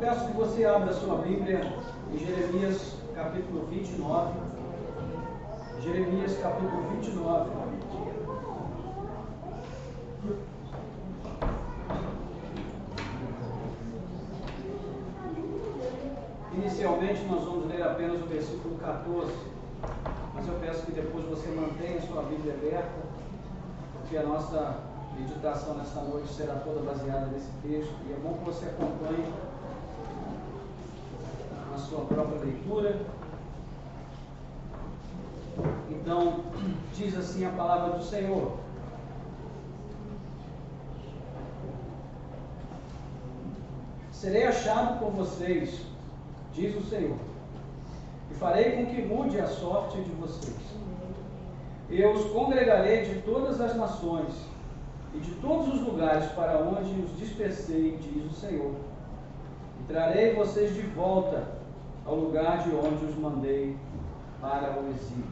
peço que você abra a sua Bíblia em Jeremias capítulo 29. Jeremias capítulo 29. Inicialmente nós vamos ler apenas o versículo 14, mas eu peço que depois você mantenha a sua Bíblia aberta, porque a nossa meditação nesta noite será toda baseada nesse texto, e é bom que você acompanhe a sua própria leitura. Então, diz assim a palavra do Senhor: serei achado por vocês, diz o Senhor, e farei com que mude a sorte de vocês. Eu os congregarei de todas as nações e de todos os lugares para onde os dispersei, diz o Senhor, e trarei vocês de volta ao lugar de onde os mandei para o exílio.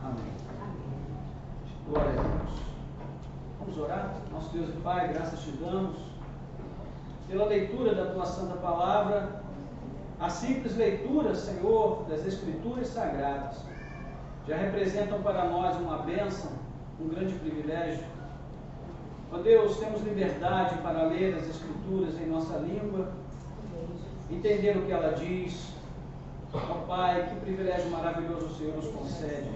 Amém. Glória a Deus. Vamos orar? Nosso Deus e Pai, graças te damos pela leitura da tua santa palavra, a simples leitura, Senhor, das Escrituras Sagradas. Já representam para nós uma bênção, um grande privilégio. Ó Deus, temos liberdade para ler as Escrituras em nossa língua, entender o que ela diz. Ó Pai, que privilégio maravilhoso o Senhor nos concede.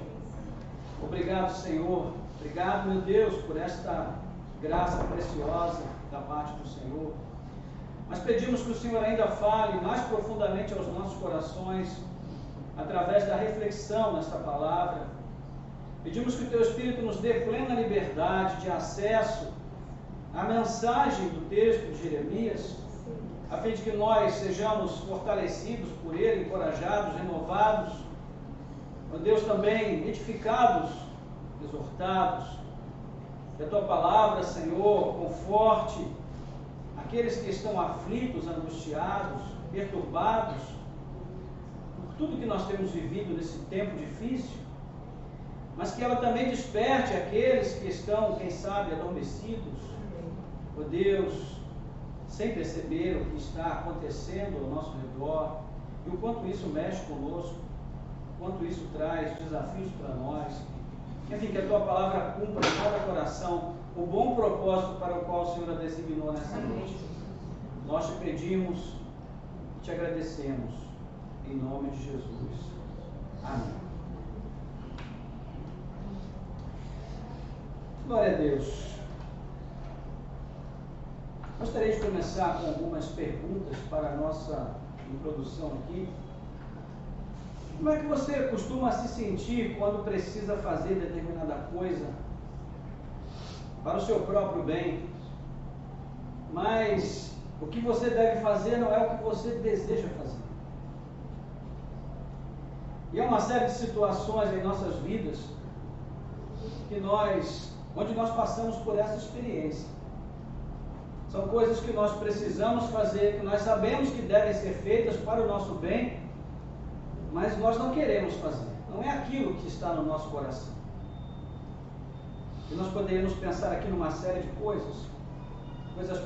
Obrigado, Senhor. Obrigado, meu Deus, por esta graça preciosa da parte do Senhor. Mas pedimos que o Senhor ainda fale mais profundamente aos nossos corações, através da reflexão nesta palavra. Pedimos que o Teu Espírito nos dê plena liberdade de acesso à mensagem do texto de Jeremias, a fim de que nós sejamos fortalecidos por ele, encorajados, renovados, ó Deus, também edificados, exortados. Que a Tua palavra, Senhor, conforte aqueles que estão aflitos, angustiados, perturbados, por tudo que nós temos vivido nesse tempo difícil, mas que ela também desperte aqueles que estão, quem sabe, adormecidos, ó Deus, sem perceber o que está acontecendo ao nosso redor, e o quanto isso mexe conosco, o quanto isso traz desafios para nós. Enfim, que a Tua palavra cumpra em cada coração o bom propósito para o qual o Senhor a designou nessa noite. Nós te pedimos e te agradecemos, em nome de Jesus. Amém. Glória a Deus. Gostaria de começar com algumas perguntas para a nossa introdução aqui. Como é que você costuma se sentir quando precisa fazer determinada coisa para o seu próprio bem, mas o que você deve fazer não é o que você deseja fazer? E há uma série de situações em nossas vidas onde nós passamos por essa experiência. São coisas que nós precisamos fazer, que nós sabemos que devem ser feitas para o nosso bem, mas nós não queremos fazer. Não é aquilo que está no nosso coração. E nós poderíamos pensar aqui numa série de coisas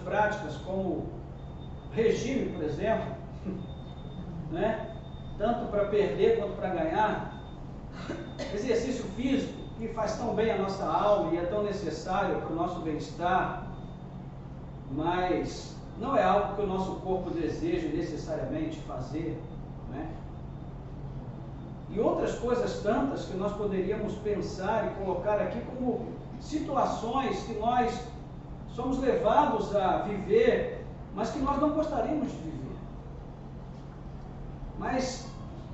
práticas, como regime, por exemplo, né? Tanto para perder quanto para ganhar. Exercício físico, que faz tão bem a nossa alma e é tão necessário para o nosso bem-estar, mas não é algo que o nosso corpo deseja necessariamente fazer, né? E outras coisas tantas que nós poderíamos pensar e colocar aqui como situações que nós somos levados a viver, mas que nós não gostaríamos de viver. Mas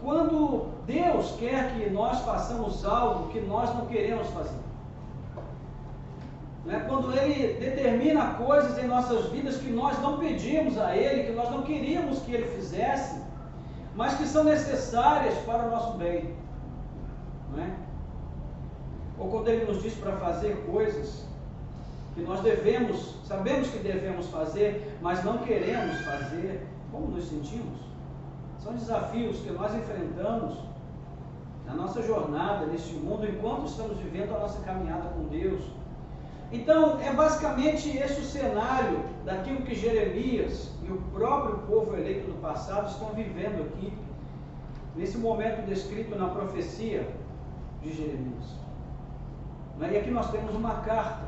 quando Deus quer que nós façamos algo que nós não queremos fazer, né? Quando Ele determina coisas em nossas vidas que nós não pedimos a Ele, que nós não queríamos que Ele fizesse, mas que são necessárias para o nosso bem, não é? Ou quando Ele nos diz para fazer coisas que nós sabemos que devemos fazer, mas não queremos fazer, como nos sentimos? São desafios que nós enfrentamos na nossa jornada neste mundo, enquanto estamos vivendo a nossa caminhada com Deus. Então, é basicamente esse o cenário daquilo que Jeremias e o próprio povo eleito do passado estão vivendo aqui, nesse momento descrito na profecia de Jeremias. E aqui nós temos uma carta.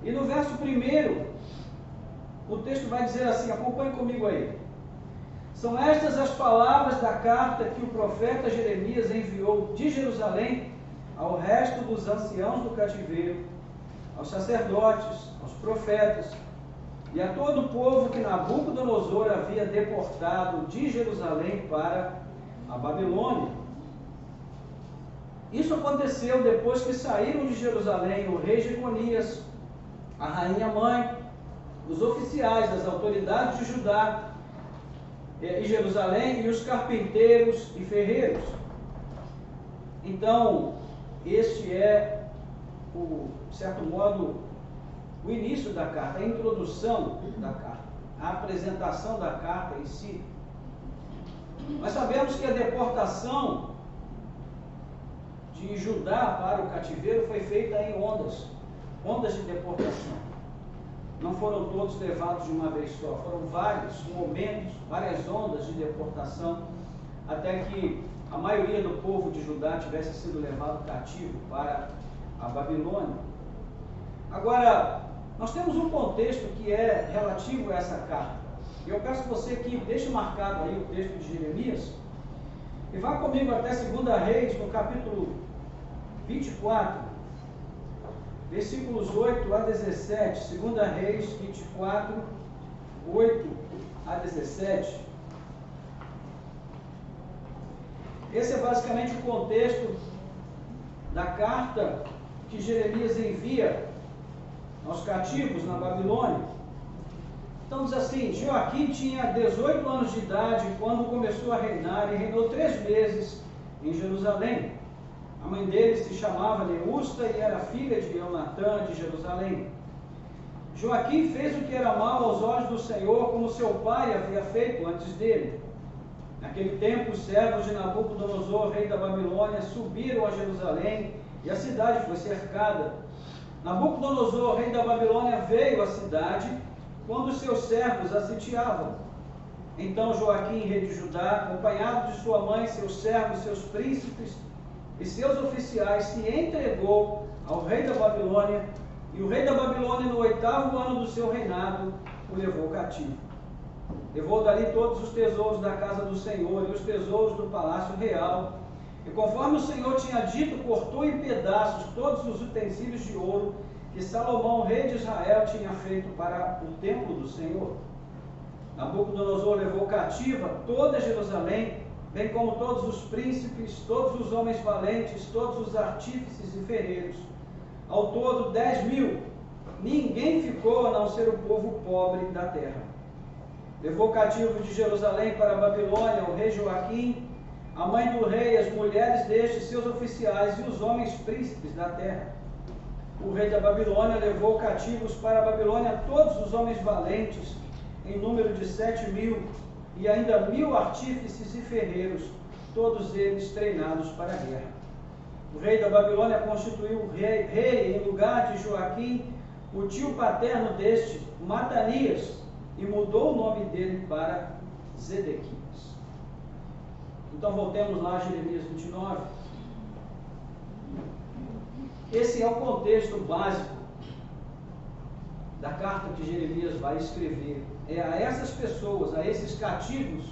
E no verso 1, o texto vai dizer assim, acompanhe comigo aí. São estas as palavras da carta que o profeta Jeremias enviou de Jerusalém ao resto dos anciãos do cativeiro, aos sacerdotes, aos profetas e a todo o povo que Nabucodonosor havia deportado de Jerusalém para a Babilônia. Isso aconteceu depois que saíram de Jerusalém o rei Jeconias, a rainha mãe, os oficiais das autoridades de Judá e Jerusalém e os carpinteiros e ferreiros. Então, este é, de certo modo, o início da carta, a introdução da carta, a apresentação da carta em si. Nós sabemos que a deportação de Judá para o cativeiro foi feita em ondas de deportação. Não foram todos levados de uma vez só, foram vários momentos, várias ondas de deportação, até que a maioria do povo de Judá tivesse sido levado cativo para a Babilônia. Agora, nós temos um contexto que é relativo a essa carta. E eu peço que você que deixe marcado aí o texto de Jeremias e vá comigo até 2 Reis, no capítulo 24, versículos 8 a 17. 2 Reis 24, 8 a 17. Esse é basicamente o contexto da carta que Jeremias envia aos cativos na Babilônia. Então diz assim: Joaquim tinha 18 anos de idade quando começou a reinar e reinou 3 meses em Jerusalém. A mãe dele se chamava Neusta e era filha de Eunatã de Jerusalém. Joaquim fez o que era mal aos olhos do Senhor, como seu pai havia feito antes dele. Naquele tempo, os servos de Nabucodonosor, rei da Babilônia, subiram a Jerusalém e a cidade foi cercada. Nabucodonosor, rei da Babilônia, veio à cidade quando seus servos a sitiavam. Então Joaquim, rei de Judá, acompanhado de sua mãe, seus servos, seus príncipes e seus oficiais, se entregou ao rei da Babilônia, e o rei da Babilônia, no 8º ano do seu reinado, o levou cativo. Levou dali todos os tesouros da casa do Senhor e os tesouros do palácio real, e conforme o Senhor tinha dito, cortou em pedaços todos os utensílios de ouro que Salomão, rei de Israel, tinha feito para o templo do Senhor. Nabucodonosor levou cativa toda Jerusalém, bem como todos os príncipes, todos os homens valentes, todos os artífices e ferreiros. Ao todo 10.000. Ninguém ficou a não ser o povo pobre da terra. Levou cativo de Jerusalém para a Babilônia o rei Joaquim, a mãe do rei, as mulheres destes, seus oficiais e os homens príncipes da terra. O rei da Babilônia levou cativos para a Babilônia todos os homens valentes, em número de 7.000, e ainda 1.000 artífices e ferreiros, todos eles treinados para a guerra. O rei da Babilônia constituiu rei em lugar de Joaquim, o tio paterno deste, Matanias, e mudou o nome dele para Zedequias. Então voltemos lá a Jeremias 29. Esse é o contexto básico da carta que Jeremias vai escrever. É a essas pessoas, a esses cativos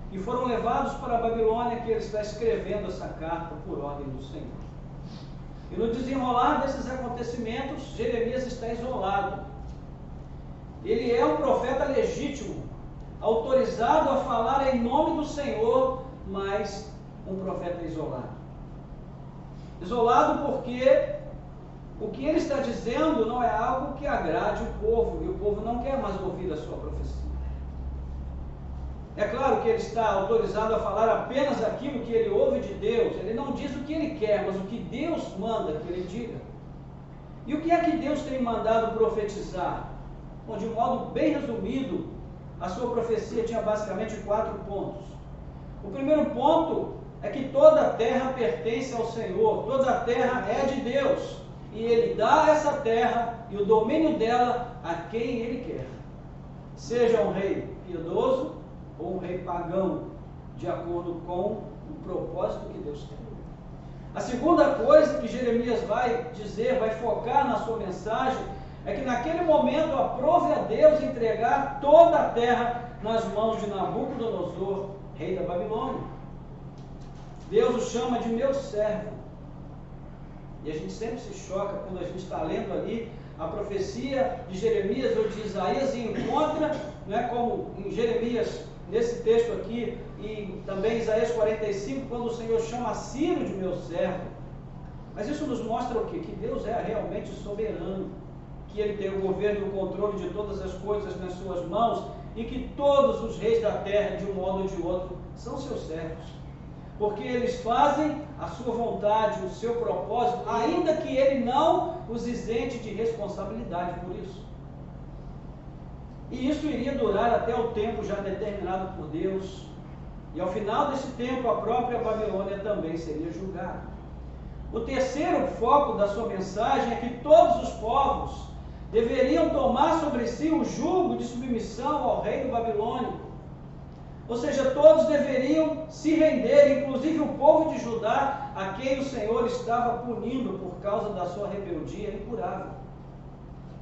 que foram levados para a Babilônia, que ele está escrevendo essa carta por ordem do Senhor. E no desenrolar desses acontecimentos, Jeremias está isolado. Ele é um profeta legítimo, autorizado a falar em nome do Senhor, mas um profeta isolado. Isolado porque o que ele está dizendo não é algo que agrade o povo, e o povo não quer mais ouvir a sua profecia. É claro que ele está autorizado a falar apenas aquilo que ele ouve de Deus. Ele não diz o que ele quer, mas o que Deus manda que ele diga. E o que é que Deus tem mandado profetizar? Bom, de um modo bem resumido, a sua profecia tinha basicamente 4 pontos. O primeiro ponto é que toda a terra pertence ao Senhor, toda a terra é de Deus. e ele dá essa terra e o domínio dela a quem ele quer. Seja um rei piedoso ou um rei pagão, de acordo com o propósito que Deus tem. A segunda coisa que Jeremias vai dizer, vai focar na sua mensagem, é que naquele momento aprove a Deus entregar toda a terra nas mãos de Nabucodonosor, rei da Babilônia. Deus o chama de meu servo. E a gente sempre se choca quando a gente está lendo ali a profecia de Jeremias ou de Isaías e encontra, como em Jeremias, nesse texto aqui, e também Isaías 45, quando o Senhor chama Ciro de meu servo. Mas isso nos mostra o quê? Que Deus é realmente soberano, que Ele tem o governo e o controle de todas as coisas nas suas mãos, e que todos os reis da terra, de um modo ou de outro, são seus servos. Porque eles fazem a sua vontade, o seu propósito, ainda que Ele não os isente de responsabilidade por isso. E isso iria durar até o tempo já determinado por Deus. E ao final desse tempo, a própria Babilônia também seria julgada. O terceiro foco da sua mensagem é que todos os povos deveriam tomar sobre si o jugo de submissão ao reino babilônico. Ou seja, todos deveriam se render, inclusive o povo de Judá, a quem o Senhor estava punindo por causa da sua rebeldia incurável.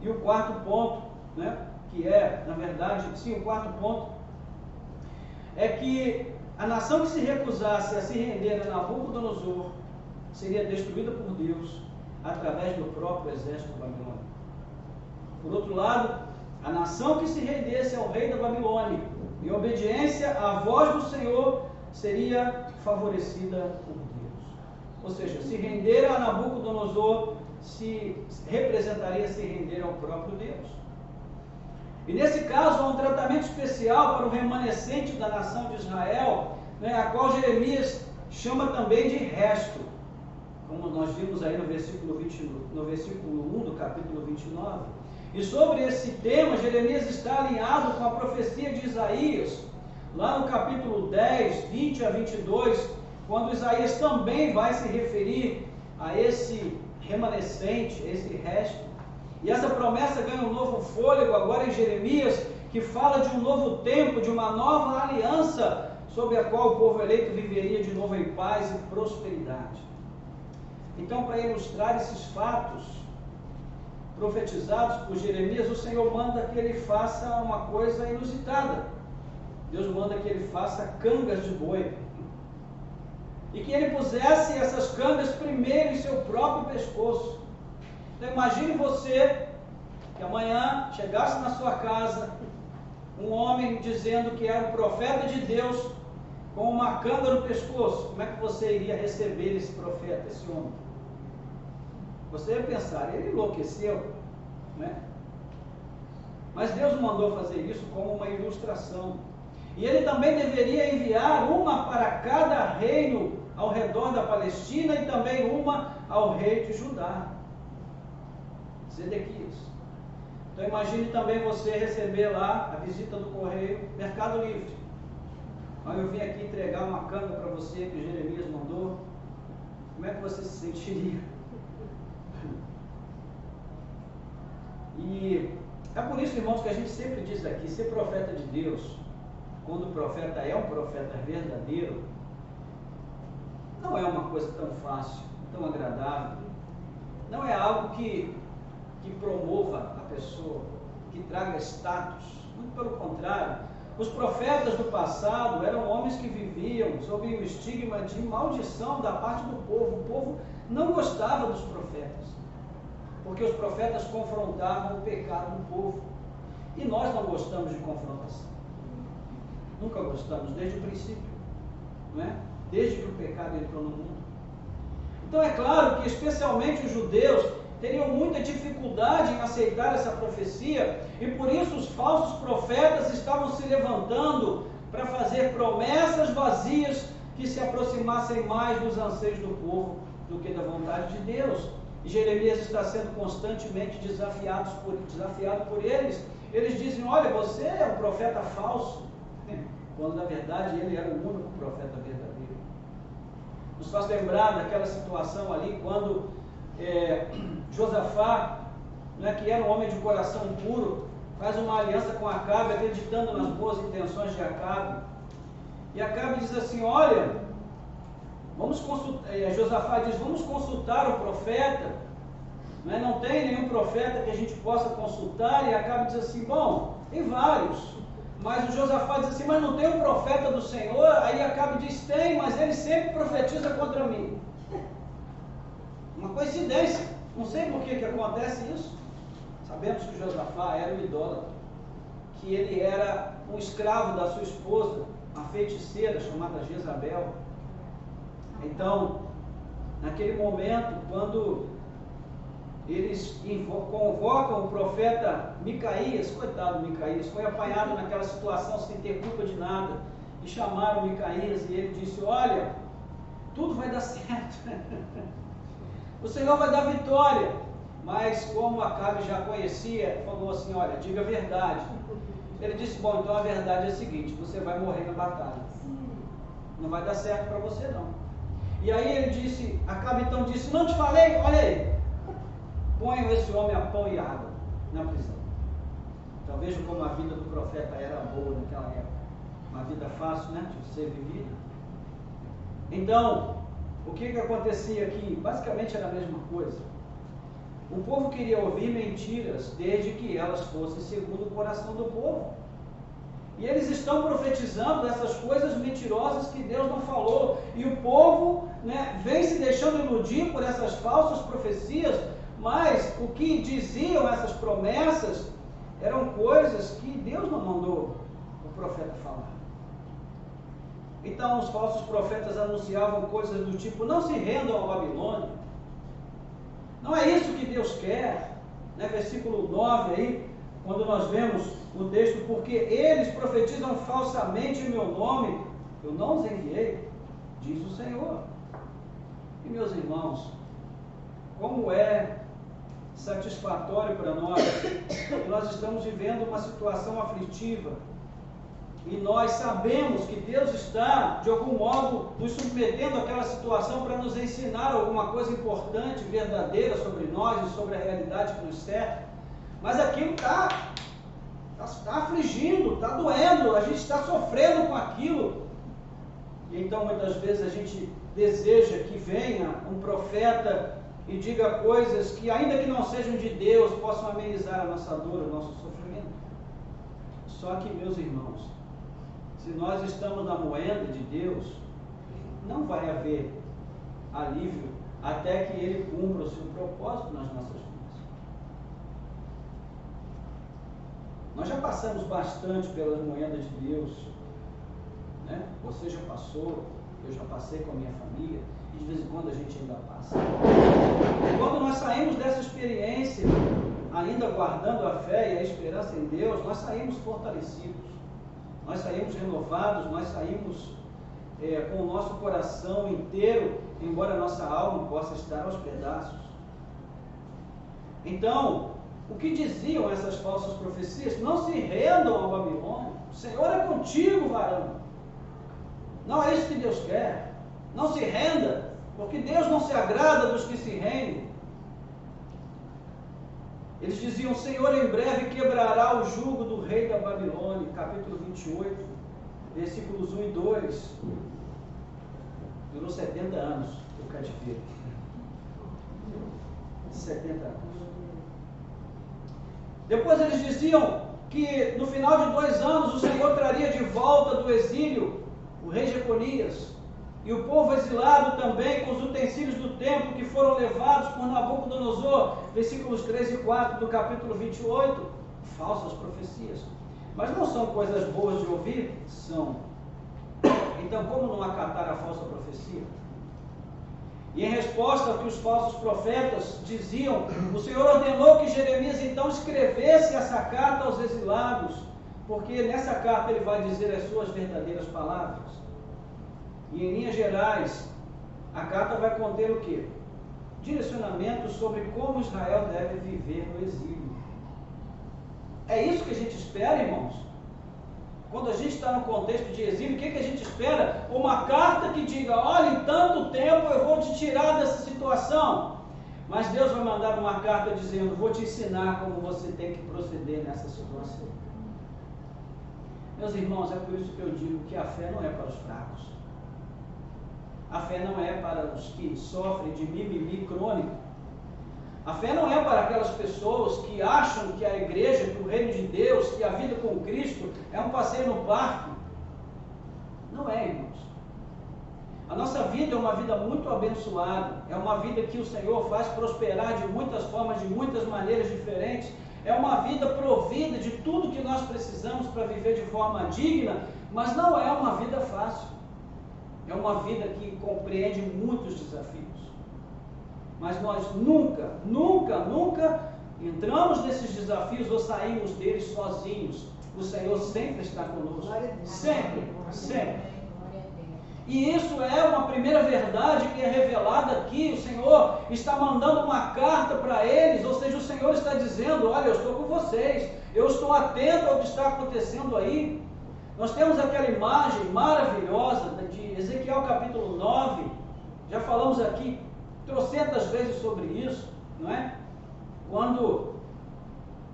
E o quarto ponto, que é, na verdade, sim, o quarto ponto, é que a nação que se recusasse a se render a Nabucodonosor seria destruída por Deus através do próprio exército babilônico. Por outro lado, a nação que se rendesse ao rei da Babilônia, em obediência à voz do Senhor, seria favorecida por Deus. Ou seja, se render a Nabucodonosor se representaria se render ao próprio Deus. E nesse caso há um tratamento especial para o remanescente da nação de Israel, a qual Jeremias chama também de resto, como nós vimos aí no versículo 1 do capítulo 29. E sobre esse tema, Jeremias está alinhado com a profecia de Isaías, lá no capítulo 10, 20 a 22, quando Isaías também vai se referir a esse remanescente, esse resto. E essa promessa ganha um novo fôlego agora em Jeremias, que fala de um novo tempo, de uma nova aliança, sobre a qual o povo eleito viveria de novo em paz e prosperidade. Então, para ilustrar esses fatos profetizados por Jeremias, o Senhor manda que ele faça uma coisa inusitada. Deus manda que ele faça cangas de boi. E que ele pusesse essas cangas primeiro em seu próprio pescoço. Então imagine você que amanhã chegasse na sua casa um homem dizendo que era o profeta de Deus com uma canga no pescoço. Como é que você iria receber esse profeta, esse homem? Você ia pensar, ele enlouqueceu, Mas Deus mandou fazer isso como uma ilustração. E ele também deveria enviar uma para cada reino ao redor da Palestina e também uma ao rei de Judá, Zedequias. Então imagine também você receber lá a visita do correio, Mercado Livre. Eu vim aqui entregar uma canga para você que Jeremias mandou. Como é que você se sentiria? E é por isso, irmãos, que a gente sempre diz aqui, ser profeta de Deus, quando o profeta é um profeta verdadeiro, não é uma coisa tão fácil, tão agradável. Não é algo que promova a pessoa, que traga status. Muito pelo contrário. Os profetas do passado eram homens que viviam sob o estigma de maldição da parte do povo. O povo não gostava dos profetas, porque os profetas confrontavam o pecado do povo. E nós não gostamos de confrontação. Nunca gostamos, desde o princípio, Desde que o pecado entrou no mundo. Então é claro que especialmente os judeus teriam muita dificuldade em aceitar essa profecia, e por isso os falsos profetas estavam se levantando para fazer promessas vazias que se aproximassem mais dos anseios do povo do que da vontade de Deus. E Jeremias está sendo constantemente desafiado por eles. Eles dizem, olha, você é um profeta falso, quando na verdade ele era o único profeta verdadeiro. Nos faz lembrar daquela situação ali, quando Josafá, né, que era um homem de coração puro, faz uma aliança com Acabe, acreditando nas boas intenções de Acabe. E Acabe diz assim, olha, vamos consultar, Josafá diz, vamos consultar o profeta, né? Não tem nenhum profeta que a gente possa consultar, e Acabe diz assim, bom, tem vários, mas o Josafá diz assim, mas não tem um profeta do Senhor? Aí Acabe diz, tem, mas ele sempre profetiza contra mim. Uma coincidência, não sei por que acontece isso. Sabemos que Josafá era um idólatra, que ele era um escravo da sua esposa, uma feiticeira chamada Jezabel. Então, naquele momento, quando eles convocam o profeta Micaías, coitado Micaías, foi apanhado naquela situação sem ter culpa de nada, e chamaram Micaías e ele disse, olha, tudo vai dar certo, o Senhor vai dar vitória. Mas como Acabe já conhecia, falou assim, olha, diga a verdade. Ele disse, bom, então a verdade é a seguinte, você vai morrer na batalha. Não vai dar certo para você não. E aí ele disse, Acabe então disse, não te falei? Olha aí, ponham esse homem a pão e água na prisão. Então vejam como a vida do profeta era boa naquela época. Uma vida fácil, né, de ser vivida. Então, o que acontecia aqui? Basicamente era a mesma coisa. O povo queria ouvir mentiras, desde que elas fossem segundo o coração do povo. E eles estão profetizando essas coisas mentirosas que Deus não falou. E o povo, né, vem se deixando iludir por essas falsas profecias, mas o que diziam essas promessas eram coisas que Deus não mandou o profeta falar. Então os falsos profetas anunciavam coisas do tipo, não se rendam à Babilônia. Não é isso que Deus quer, né? Versículo 9 aí, quando nós vemos o texto, porque eles profetizam falsamente em meu nome, eu não os enviei, diz o Senhor. E meus irmãos, como é satisfatório para nós, que nós estamos vivendo uma situação aflitiva, e nós sabemos que Deus está, de algum modo, nos submetendo àquela situação para nos ensinar alguma coisa importante, verdadeira sobre nós e sobre a realidade que nos cerca. Mas aquilo está afligindo, está doendo, a gente está sofrendo com aquilo. E então, muitas vezes, a gente deseja que venha um profeta e diga coisas que, ainda que não sejam de Deus, possam amenizar a nossa dor, o nosso sofrimento. Só que, meus irmãos, se nós estamos na moenda de Deus, não vai haver alívio até que Ele cumpra o seu propósito nas nossas vidas. Nós já passamos bastante pelas moedas de Deus, né? Você já passou, eu já passei com a minha família, e de vez em quando a gente ainda passa. E quando nós saímos dessa experiência, ainda guardando a fé e a esperança em Deus, nós saímos fortalecidos. Nós saímos renovados, nós saímos com o nosso coração inteiro, embora a nossa alma possa estar aos pedaços. Então, o que diziam essas falsas profecias? Não se rendam ao Babilônia, o Senhor é contigo, varão. Não é isso que Deus quer. Não se renda, porque Deus não se agrada dos que se rendem. Eles diziam, o Senhor em breve quebrará o jugo do rei da Babilônia, capítulo 28, versículos 1 e 2. Durou 70 anos o cativeiro. 70 anos. Depois eles diziam que no final de 2 anos o Senhor traria de volta do exílio o rei Jeconias e o povo exilado também com os utensílios do templo que foram levados por Nabucodonosor, versículos 3 e 4 do capítulo 28, falsas profecias. Mas não são coisas boas de ouvir? São. Então, como não acatar a falsa profecia? E em resposta ao que os falsos profetas diziam, o Senhor ordenou que Jeremias então escrevesse essa carta aos exilados, porque nessa carta ele vai dizer as suas verdadeiras palavras. E em linhas gerais, a carta vai conter o quê? Direcionamentos sobre como Israel deve viver no exílio. É isso que a gente espera, irmãos? Quando a gente está no contexto de exílio, o que a gente espera? Uma carta que diga, olha, em tanto tempo eu vou te tirar dessa situação. Mas Deus vai mandar uma carta dizendo: vou te ensinar como você tem que proceder nessa situação. Meus irmãos, é por isso que eu digo que a fé não é para os fracos. A fé não é para os que sofrem de mimimi crônico. A fé não é para aquelas pessoas que acham que a igreja, que o reino de Deus, que a vida com Cristo é um passeio no parque. Não é, irmãos. A nossa vida é uma vida muito abençoada. É uma vida que o Senhor faz prosperar de muitas formas, de muitas maneiras diferentes. É uma vida provida de tudo que nós precisamos para viver de forma digna, mas não é uma vida fácil. É uma vida que compreende muitos desafios. Mas nós nunca entramos nesses desafios ou saímos deles sozinhos. O Senhor sempre está conosco. Sempre, sempre. E isso é uma primeira verdade que é revelada aqui. O Senhor está mandando uma carta para eles, ou seja, o Senhor está dizendo: olha, eu estou com vocês, eu estou atento ao que está acontecendo aí. Nós temos aquela imagem maravilhosa de Ezequiel capítulo 9, já falamos aqui trocentas vezes sobre isso, não é? Quando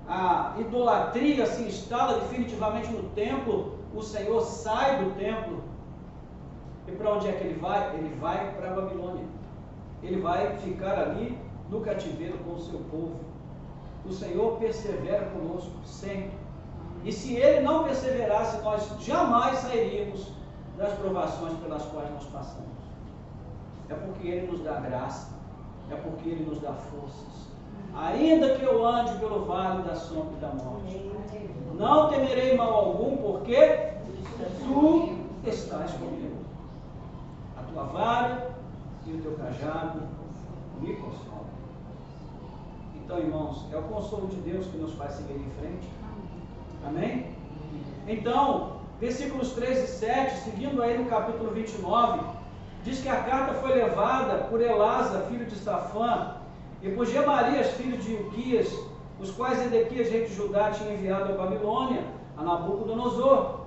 a idolatria se instala definitivamente no templo, o Senhor sai do templo. E para onde é que ele vai? Ele vai para a Babilônia. Ele vai ficar ali no cativeiro com o seu povo. O Senhor persevera conosco sempre. E se Ele não perseverasse, nós jamais sairíamos das provações pelas quais nós passamos. É porque Ele nos dá graça. É porque Ele nos dá forças. Ainda que eu ande pelo vale da sombra e da morte, não temerei mal algum, porque Tu estás comigo. A tua vara e o teu cajado me consolam. Então, irmãos, é o consolo de Deus que nos faz seguir em frente. Amém? Então, versículos 3 e 7, seguindo aí no capítulo 29, diz que a carta foi levada por Elasa, filho de Safã, e por Gemarias, filho de Ilquias, os quais Edequias, rei de Judá, tinha enviado à Babilônia, a Nabucodonosor.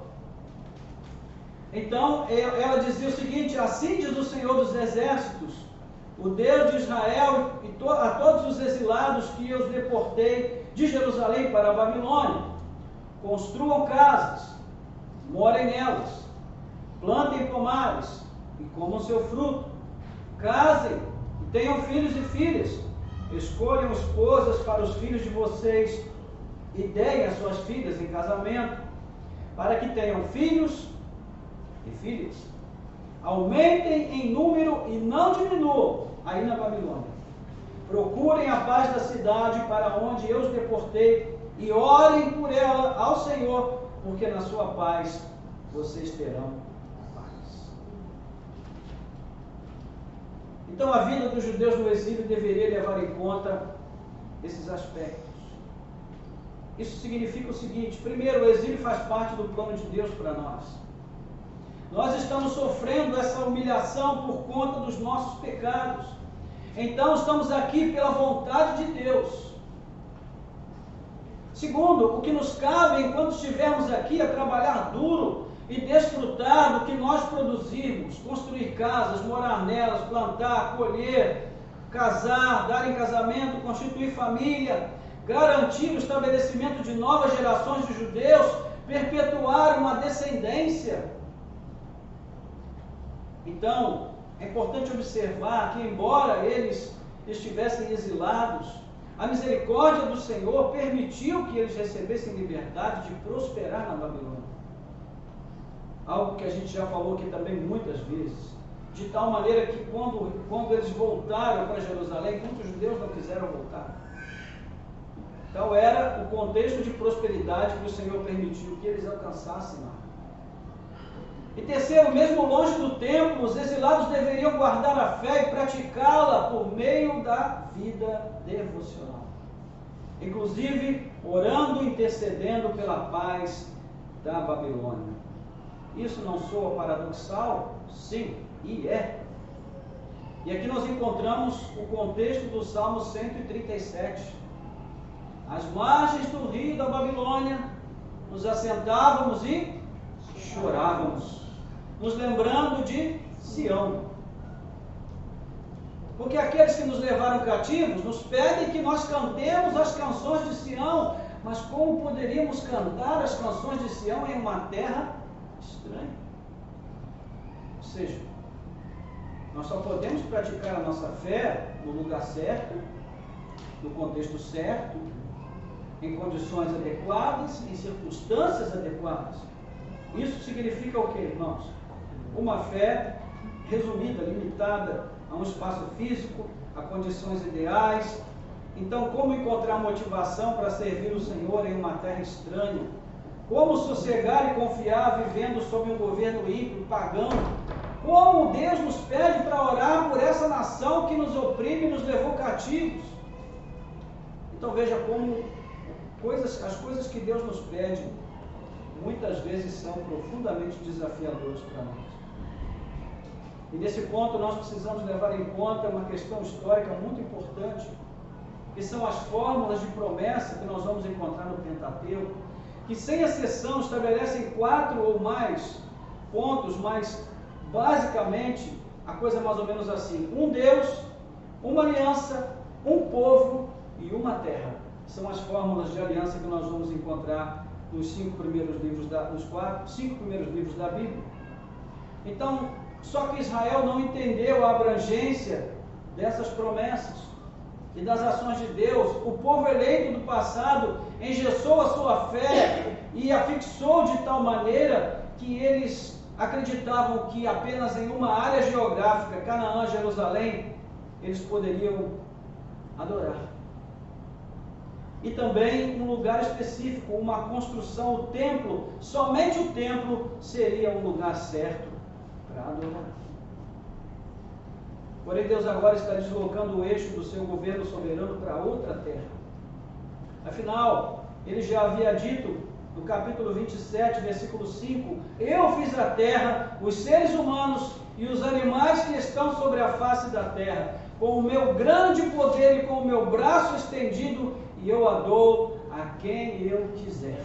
Então, ela dizia o seguinte: assim diz o Senhor dos Exércitos, o Deus de Israel, a todos os exilados que eu os deportei de Jerusalém para a Babilônia: construam casas, morem nelas, plantem pomares e comam seu fruto, casem e tenham filhos e filhas, escolham esposas para os filhos de vocês e deem as suas filhas em casamento, para que tenham filhos e filhas. Aumentem em número e não diminuam aí na Babilônia. Procurem a paz da cidade para onde eu os deportei e orem por ela ao Senhor, porque na sua paz vocês terão paz. Então a vida dos judeus no exílio deveria levar em conta esses aspectos. Isso significa o seguinte: primeiro, o exílio faz parte do plano de Deus para nós. Nós estamos sofrendo essa humilhação por conta dos nossos pecados. Então estamos aqui pela vontade de Deus. Segundo, o que nos cabe enquanto estivermos aqui é trabalhar duro e desfrutar do que nós produzirmos, construir casas, morar nelas, plantar, colher, casar, dar em casamento, constituir família, garantir o estabelecimento de novas gerações de judeus, perpetuar uma descendência. Então, é importante observar que, embora eles estivessem exilados, a misericórdia do Senhor permitiu que eles recebessem liberdade de prosperar na Babilônia. Algo que a gente já falou aqui também muitas vezes. De tal maneira que quando eles voltaram para Jerusalém, muitos judeus não quiseram voltar. Então era o contexto de prosperidade que o Senhor permitiu que eles alcançassem lá. E terceiro, mesmo longe do templo, os exilados deveriam guardar a fé e praticá-la por meio da vida devocional. Inclusive, orando e intercedendo pela paz da Babilônia. Isso não soa paradoxal? Sim, e é. E aqui nós encontramos o contexto do Salmo 137. Às margens do rio da Babilônia, nos assentávamos e chorávamos, nos lembrando de Sião. Porque aqueles que nos levaram cativos nos pedem que nós cantemos as canções de Sião, mas como poderíamos cantar as canções de Sião em uma terra estranha? Ou seja, nós só podemos praticar a nossa fé no lugar certo, no contexto certo, em condições adequadas, em circunstâncias adequadas. Isso significa o quê, irmãos? Uma fé resumida, limitada a um espaço físico, a condições ideais. Então, como encontrar motivação para servir o Senhor em uma terra estranha? Como sossegar e confiar vivendo sob um governo ímpio, pagão? Como Deus nos pede para orar por essa nação que nos oprime e nos levou cativos? Então veja como as coisas que Deus nos pede muitas vezes são profundamente desafiadoras para nós. E nesse ponto nós precisamos levar em conta uma questão histórica muito importante, que são as fórmulas de promessa que nós vamos encontrar no Pentateuco, que sem exceção estabelecem 4 ou mais pontos, mas basicamente a coisa é mais ou menos assim: um Deus, uma aliança, um povo e uma terra. São as fórmulas de aliança que nós vamos encontrar nos 5 primeiros livros da Bíblia. Então, só que Israel não entendeu a abrangência dessas promessas e das ações de Deus. O povo eleito do passado engessou a sua fé e a fixou de tal maneira que eles acreditavam que apenas em uma área geográfica, Canaã, Jerusalém, eles poderiam adorar. E também um lugar específico, uma construção, o templo, somente o templo seria um lugar certo para adorar. Porém, Deus agora está deslocando o eixo do seu governo soberano para outra terra. Afinal, ele já havia dito no capítulo 27, versículo 5: eu fiz a terra, os seres humanos e os animais que estão sobre a face da terra, com o meu grande poder e com o meu braço estendido, e eu a dou a quem eu quiser.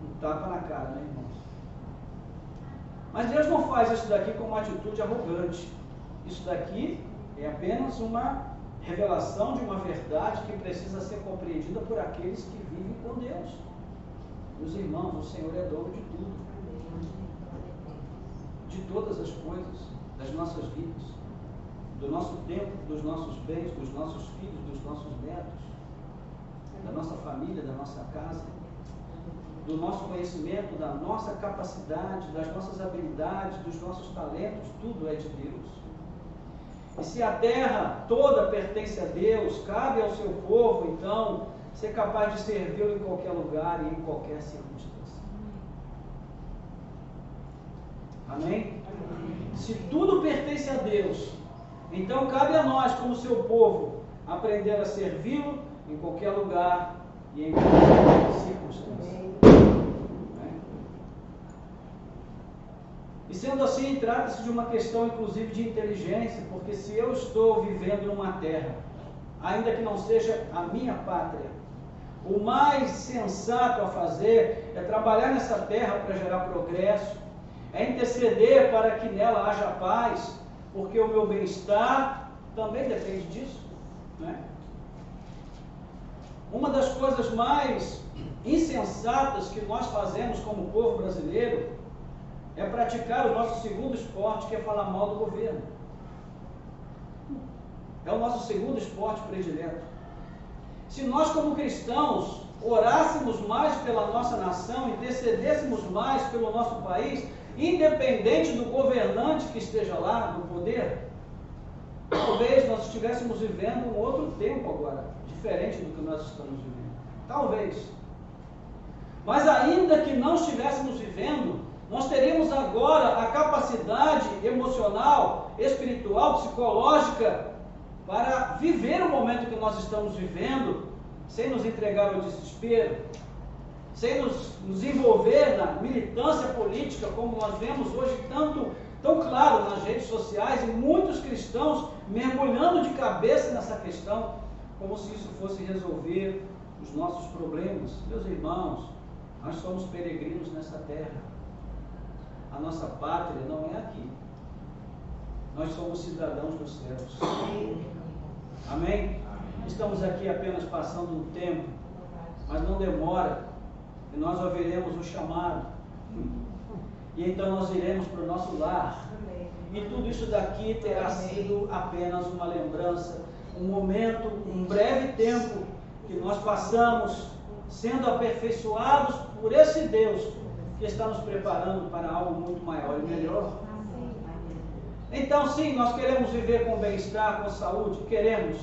Um tapa na cara, né, irmãos? Mas Deus não faz isso daqui com uma atitude arrogante. Isso daqui é apenas uma revelação de uma verdade que precisa ser compreendida por aqueles que vivem com Deus. Meus irmãos, o Senhor é dono de tudo, de todas as coisas, das nossas vidas, do nosso tempo, dos nossos bens, dos nossos filhos, dos nossos netos, da nossa família, da nossa casa, do nosso conhecimento, da nossa capacidade, das nossas habilidades, dos nossos talentos, tudo é de Deus. E se a terra toda pertence a Deus, cabe ao seu povo, então, ser capaz de servi-lo em qualquer lugar e em qualquer circunstância. Amém? Se tudo pertence a Deus, então cabe a nós, como seu povo, aprender a servi-lo em qualquer lugar e em qualquer circunstância. E sendo assim, trata-se de uma questão inclusive de inteligência, porque se eu estou vivendo numa terra, ainda que não seja a minha pátria, o mais sensato a fazer é trabalhar nessa terra para gerar progresso, é interceder para que nela haja paz, porque o meu bem-estar também depende disso, né? Uma das coisas mais insensatas que nós fazemos como povo brasileiro é praticar o nosso segundo esporte, que é falar mal do governo. É o nosso segundo esporte predileto. Se nós, como cristãos, orássemos mais pela nossa nação, intercedêssemos mais pelo nosso país, independente do governante que esteja lá no poder, talvez nós estivéssemos vivendo um outro tempo agora, diferente do que nós estamos vivendo. Talvez. Mas ainda que não estivéssemos vivendo, nós teríamos agora a capacidade emocional, espiritual, psicológica para viver o momento que nós estamos vivendo, sem nos entregar ao desespero, sem nos envolver na militância política, como nós vemos hoje tão claro nas redes sociais, e muitos cristãos mergulhando de cabeça nessa questão, como se isso fosse resolver os nossos problemas. Meus irmãos, nós somos peregrinos nessa terra. A nossa pátria não é aqui. nós somos cidadãos dos céus. Amém? Estamos aqui apenas passando um tempo, mas não demora, e nós ouviremos o chamado. E então nós iremos para o nosso lar. E tudo isso daqui terá sido apenas uma lembrança, um momento, um breve tempo que nós passamos sendo aperfeiçoados por esse Deus que está nos preparando para algo muito maior e melhor. Então sim, nós queremos viver com bem-estar, com saúde, queremos,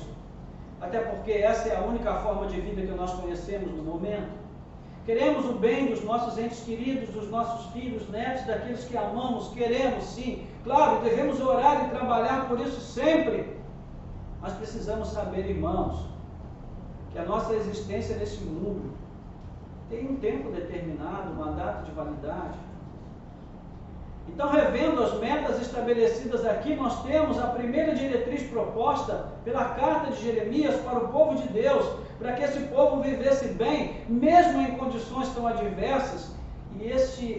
até porque essa é a única forma de vida que nós conhecemos no momento. Queremos o bem dos nossos entes queridos, dos nossos filhos, netos, daqueles que amamos, queremos sim, claro, devemos orar e trabalhar por isso sempre, mas precisamos saber, irmãos, que a nossa existência nesse mundo tem um tempo determinado, uma data de validade. Então, revendo as metas estabelecidas aqui, nós temos a primeira diretriz proposta pela carta de Jeremias para o povo de Deus, para que esse povo vivesse bem, mesmo em condições tão adversas. E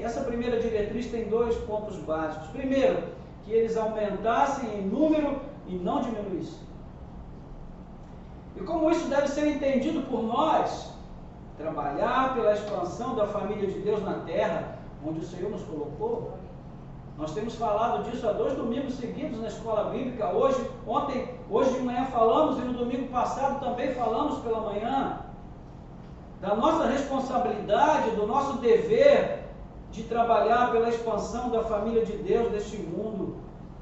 essa primeira diretriz tem 2 pontos básicos. Primeiro, que eles aumentassem em número e não diminuíssem. E como isso deve ser entendido por nós? Trabalhar pela expansão da família de Deus na terra, onde o Senhor nos colocou. Nós temos falado disso há 2 domingos seguidos na escola bíblica. Hoje de manhã falamos e no domingo passado também falamos pela manhã. Da nossa responsabilidade, do nosso dever de trabalhar pela expansão da família de Deus deste mundo,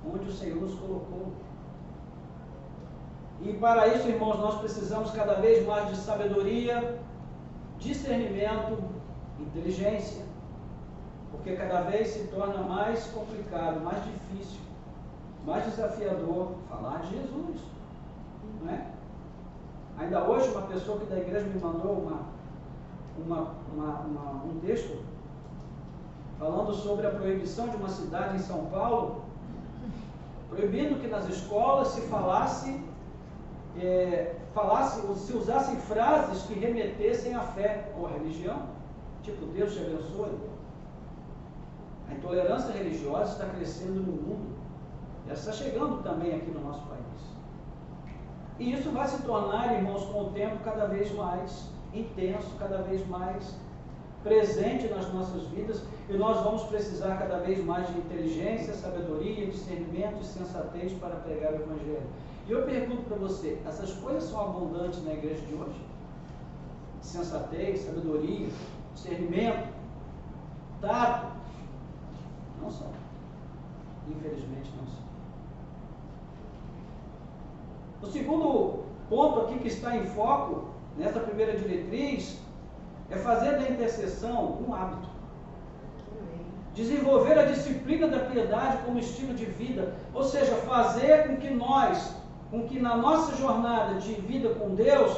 onde o Senhor nos colocou. E para isso, irmãos, nós precisamos cada vez mais de sabedoria, discernimento, inteligência. Porque cada vez se torna mais complicado, mais difícil, mais desafiador falar de Jesus, não é? Ainda hoje uma pessoa que da igreja me mandou um texto falando sobre a proibição de uma cidade em São Paulo, proibindo que nas escolas se usassem frases que remetessem à fé ou à religião, tipo Deus te abençoe. A intolerância religiosa está crescendo no mundo. Ela está chegando também aqui no nosso país. E isso vai se tornar, irmãos, com o tempo cada vez mais intenso, cada vez mais presente nas nossas vidas. E nós vamos precisar cada vez mais de inteligência, sabedoria, discernimento e sensatez para pregar o Evangelho. E eu pergunto para você, essas coisas são abundantes na igreja de hoje? Sensatez, sabedoria, discernimento, tato? Não são. Infelizmente não são. O segundo ponto aqui que está em foco, nessa primeira diretriz, é fazer da intercessão um hábito. Desenvolver a disciplina da piedade como estilo de vida. Ou seja, fazer com que na nossa jornada de vida com Deus,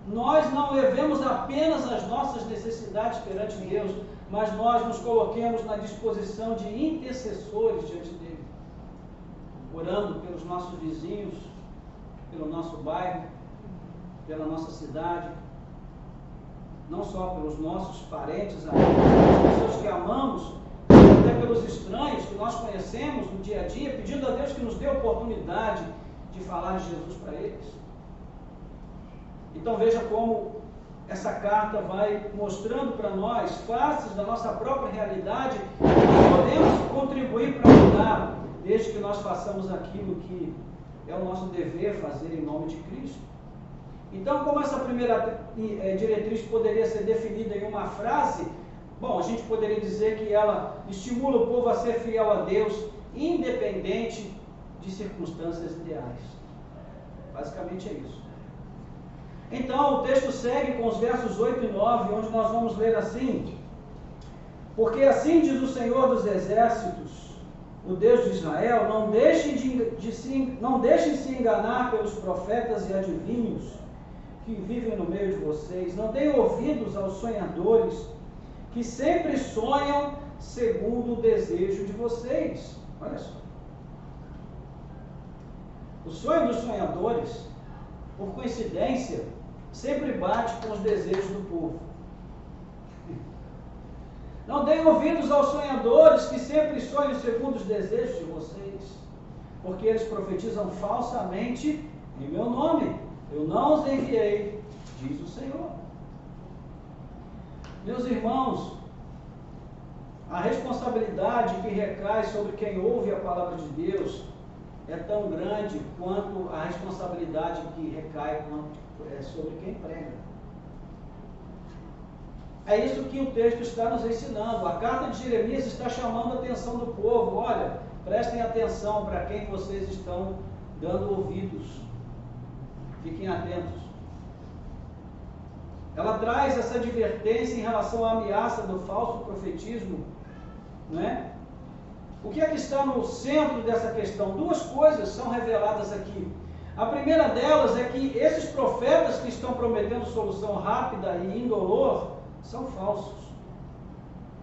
nós não levemos apenas as nossas necessidades perante Deus, mas nós nos coloquemos na disposição de intercessores diante dele, orando pelos nossos vizinhos, pelo nosso bairro, pela nossa cidade, não só pelos nossos parentes, amigos, pelas pessoas que amamos, mas até pelos estranhos que nós conhecemos no dia a dia, pedindo a Deus que nos dê a oportunidade de falar de Jesus para eles. Então veja como essa carta vai mostrando para nós faces da nossa própria realidade que nós podemos contribuir para mudar, desde que nós façamos aquilo que é o nosso dever fazer em nome de Cristo. Então, como essa primeira diretriz poderia ser definida em uma frase, bom, a gente poderia dizer que ela estimula o povo a ser fiel a Deus, independente de circunstâncias ideais. Basicamente é isso. Então, o texto segue com os versos 8 e 9, onde nós vamos ler assim: porque assim diz o Senhor dos Exércitos, o Deus de Israel, não deixem se enganar pelos profetas e adivinhos que vivem no meio de vocês, não deem ouvidos aos sonhadores que sempre sonham segundo o desejo de vocês. Olha só. O sonho dos sonhadores, por coincidência, sempre bate com os desejos do povo. Não deem ouvidos aos sonhadores que sempre sonham segundo os desejos de vocês. porque eles profetizam falsamente em meu nome. Eu não os enviei, diz o Senhor. Meus irmãos, a responsabilidade que recai sobre quem ouve a palavra de Deus é tão grande quanto a responsabilidade que recai sobre quem prega. É isso que o texto está nos ensinando. A carta de Jeremias está chamando a atenção do povo. Olha, prestem atenção para quem vocês estão dando ouvidos. Fiquem atentos. Ela traz essa advertência em relação à ameaça do falso profetismo, não é? O que é que está no centro dessa questão? Duas coisas são reveladas aqui. A primeira delas é que esses profetas que estão prometendo solução rápida e indolor são falsos.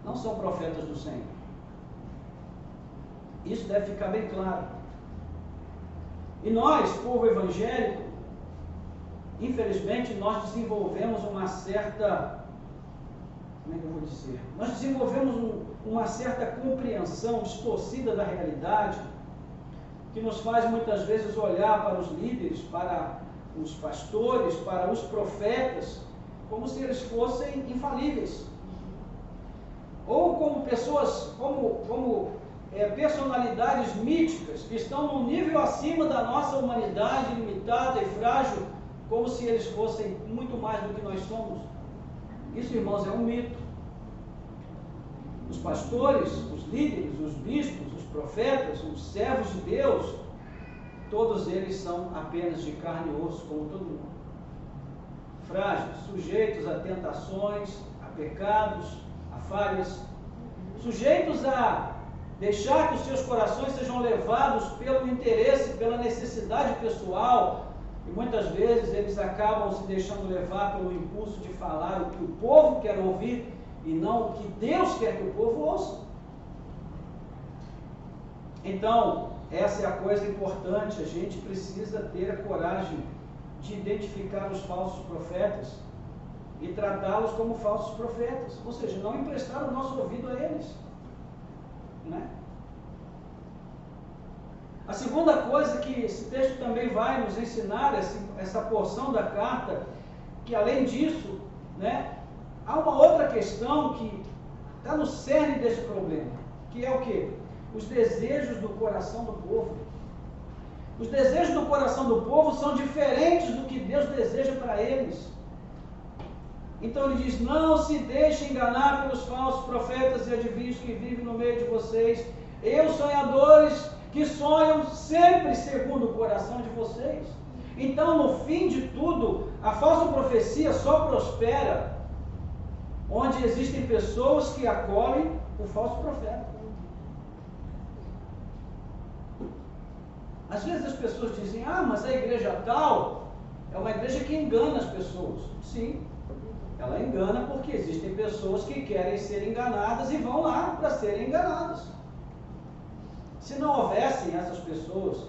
Não são profetas do Senhor. Isso deve ficar bem claro. E nós, povo evangélico, infelizmente, nós desenvolvemos uma certa... Como é que eu vou dizer? Nós desenvolvemos uma certa compreensão distorcida da realidade, que nos faz muitas vezes olhar para os líderes, para os pastores, para os profetas, como se eles fossem infalíveis. Ou como pessoas, personalidades míticas, que estão num nível acima da nossa humanidade limitada e frágil, como se eles fossem muito mais do que nós somos. Isso, irmãos, é um mito. Os pastores, os líderes, os bispos, os profetas, os servos de Deus, todos eles são apenas de carne e osso, como todo mundo. Frágeis, sujeitos a tentações, a pecados, a falhas, sujeitos a deixar que os seus corações sejam levados pelo interesse, pela necessidade pessoal, e muitas vezes eles acabam se deixando levar pelo impulso de falar o que o povo quer ouvir e não o que Deus quer que o povo ouça. Então, essa é a coisa importante. A gente precisa ter a coragem de identificar os falsos profetas e tratá-los como falsos profetas, ou seja, não emprestar o nosso ouvido a eles, né? A segunda coisa que esse texto também vai nos ensinar, essa porção da carta, que além disso, né, há uma outra questão que está no cerne desse problema, que é o quê? Os desejos do coração do povo. Os desejos do coração do povo são diferentes do que Deus deseja para eles. Então ele diz, não se deixe enganar pelos falsos profetas e adivinhos que vivem no meio de vocês. Eu, sonhadores, que sonham sempre segundo o coração de vocês. Então, no fim de tudo, a falsa profecia só prospera onde existem pessoas que acolhem o falso profeta. Às vezes as pessoas dizem, mas a igreja tal é uma igreja que engana as pessoas. Sim, ela engana porque existem pessoas que querem ser enganadas e vão lá para serem enganadas. Se não houvessem essas pessoas,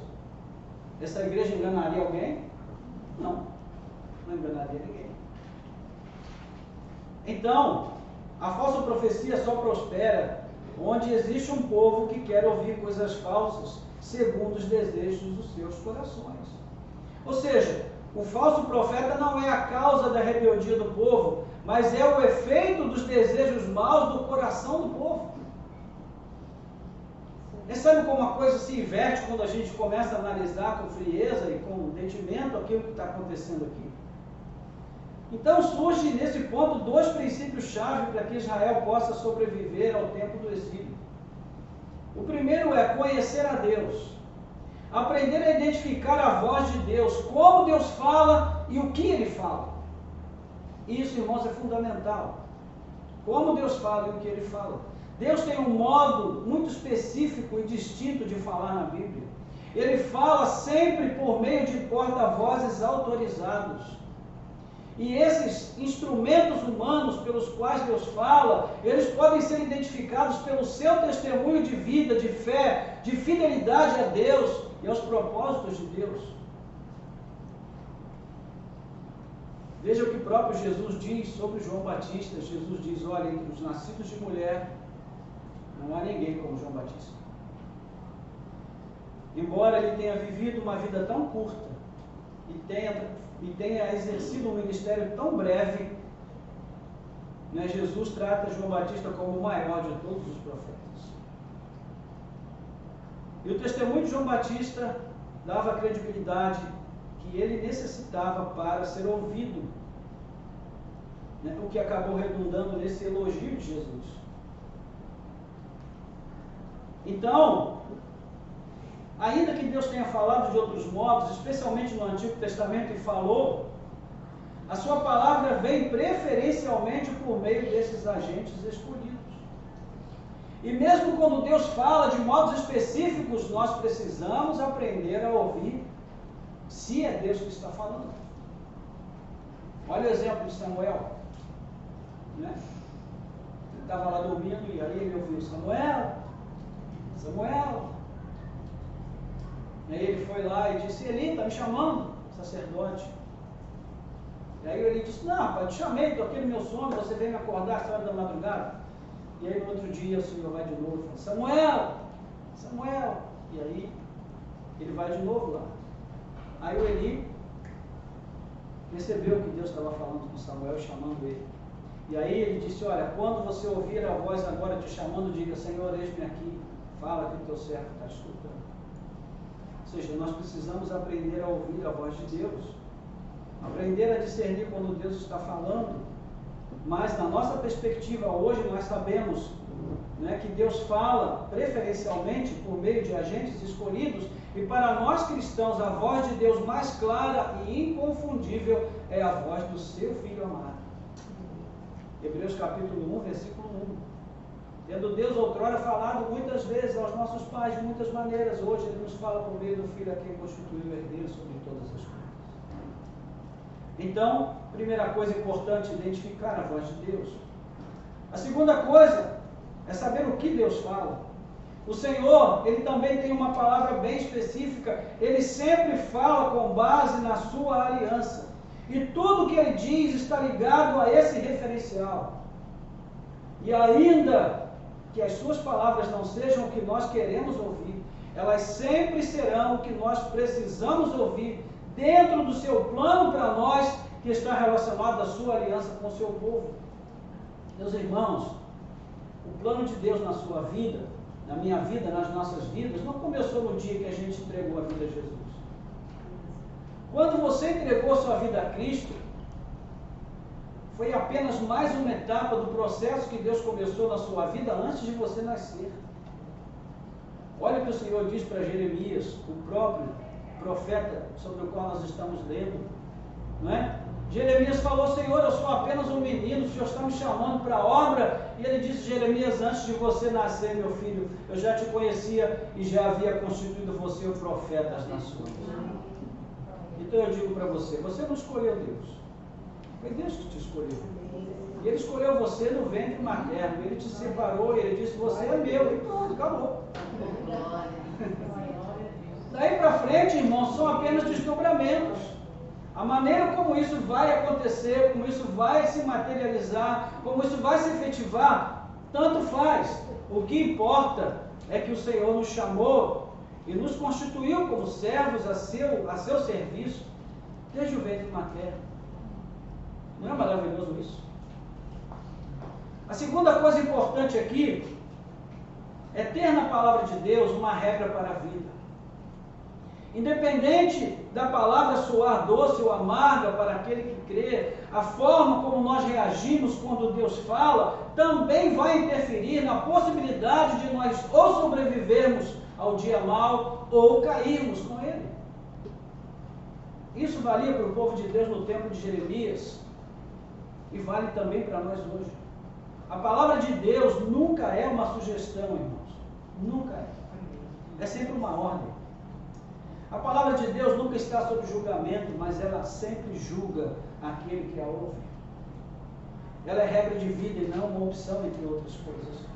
essa igreja enganaria alguém? Não enganaria ninguém. Então, a falsa profecia só prospera onde existe um povo que quer ouvir coisas falsas segundo os desejos dos seus corações. Ou seja, o falso profeta não é a causa da rebeldia do povo, mas é o efeito dos desejos maus do coração do povo. E sabe como a coisa se inverte quando a gente começa a analisar com frieza e com detimento aquilo que está acontecendo aqui? Então surge nesse ponto dois princípios-chave para que Israel possa sobreviver ao tempo do exílio. O primeiro é conhecer a Deus, aprender a identificar a voz de Deus, como Deus fala e o que Ele fala. Isso, irmãos, é fundamental. Como Deus fala e o que Ele fala. Deus tem um modo muito específico e distinto de falar na Bíblia. Ele fala sempre por meio de porta-vozes autorizados. E esses instrumentos humanos pelos quais Deus fala, eles podem ser identificados pelo seu testemunho de vida, de fé, de fidelidade a Deus e aos propósitos de Deus. Veja o que o próprio Jesus diz sobre João Batista. Jesus diz, olha, entre os nascidos de mulher, não há ninguém como João Batista. embora ele tenha vivido uma vida tão curta e tenha exercido um ministério tão breve, né, Jesus trata João Batista como o maior de todos os profetas. E o testemunho de João Batista dava a credibilidade que ele necessitava para ser ouvido, né, o que acabou redundando nesse elogio de Jesus. Então, ainda que Deus tenha falado de outros modos, especialmente no Antigo Testamento, e falou, a sua palavra vem preferencialmente por meio desses agentes escolhidos. E mesmo quando Deus fala de modos específicos, nós precisamos aprender a ouvir se é Deus que está falando. Olha o exemplo de Samuel, né? Ele estava lá dormindo e aí ele ouviu Samuel. E aí ele foi lá e disse: Eli, está me chamando, sacerdote. E aí ele disse: não, pai, te chamei, estou aqui no meu sono, você veio me acordar às horas da madrugada. E aí no outro dia o Senhor vai de novo e fala: Samuel. E aí ele vai de novo lá. Aí o Eli percebeu que Deus estava falando com Samuel e chamando ele. E aí ele disse: olha, quando você ouvir a voz agora te chamando, diga: Senhor, eis-me aqui, fala que o teu servo está escutando. Ou seja, nós precisamos aprender a ouvir a voz de Deus, aprender a discernir quando Deus está falando. Mas na nossa perspectiva hoje nós sabemos, né, que Deus fala preferencialmente por meio de agentes escolhidos, e para nós cristãos a voz de Deus mais clara e inconfundível é a voz do seu Filho amado. Hebreus capítulo 1, versículo 1. Tendo Deus outrora falado muitas vezes aos nossos pais de muitas maneiras, hoje Ele nos fala por meio do Filho a quem constituiu herdeiro sobre todas as coisas. Então, primeira coisa importante, identificar a voz de Deus. A segunda coisa é saber o que Deus fala. O Senhor, Ele também tem uma palavra bem específica. Ele sempre fala com base na sua aliança. E tudo que Ele diz está ligado a esse referencial. E ainda que as suas palavras não sejam o que nós queremos ouvir, elas sempre serão o que nós precisamos ouvir dentro do seu plano para nós, que está relacionado à sua aliança com o seu povo. Meus irmãos, o plano de Deus na sua vida, na minha vida, nas nossas vidas, não começou no dia que a gente entregou a vida a Jesus. Quando você entregou sua vida a Cristo, foi apenas mais uma etapa do processo que Deus começou na sua vida antes de você nascer. Olha o que o Senhor diz para Jeremias, o próprio profeta sobre o qual nós estamos lendo, não é? Jeremias falou: Senhor, eu sou apenas um menino, o Senhor está me chamando para a obra. E ele disse: Jeremias, antes de você nascer, meu filho, eu já te conhecia e já havia constituído você o profeta das nações. Então eu digo para você, você não escolheu Deus, foi Deus que te escolheu. E Ele escolheu você no ventre materno, Ele te separou, Ele disse: você é meu, e pronto, acabou. Daí para frente, irmãos, são apenas desdobramentos. A maneira como isso vai acontecer, como isso vai se materializar, como isso vai se efetivar, tanto faz. O que importa é que o Senhor nos chamou e nos constituiu como servos a seu serviço desde o ventre materno. Não é maravilhoso isso? A segunda coisa importante aqui é ter na palavra de Deus uma regra para a vida. Independente da palavra soar doce ou amarga para aquele que crê, a forma como nós reagimos quando Deus fala também vai interferir na possibilidade de nós ou sobrevivermos ao dia mau ou cairmos com ele. Isso valia para o povo de Deus no tempo de Jeremias e vale também para nós hoje. A palavra de Deus nunca é uma sugestão, irmãos. Nunca é. É sempre uma ordem. A palavra de Deus nunca está sob julgamento, mas ela sempre julga aquele que a ouve. Ela é regra de vida e não uma opção, entre outras coisas.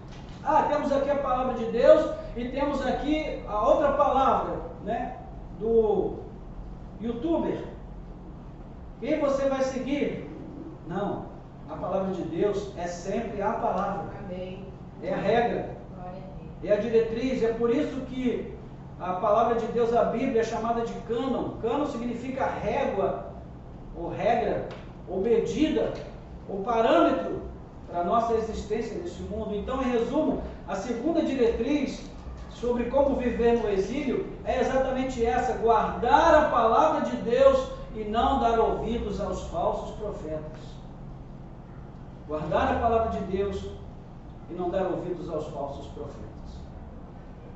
Temos aqui a palavra de Deus e temos aqui a outra palavra, né, do youtuber. Quem você vai seguir? Não. A palavra de Deus é sempre a palavra. Amém. É a regra. É a diretriz. É por isso que A palavra de Deus, a Bíblia, é chamada de cânon. Cânon significa régua, ou regra, ou medida, ou parâmetro para a nossa existência neste mundo. Então, em resumo, a segunda diretriz sobre como viver no exílio é exatamente essa: guardar a palavra de Deus e não dar ouvidos aos falsos profetas. Guardar a palavra de Deus e não dar ouvidos aos falsos profetas.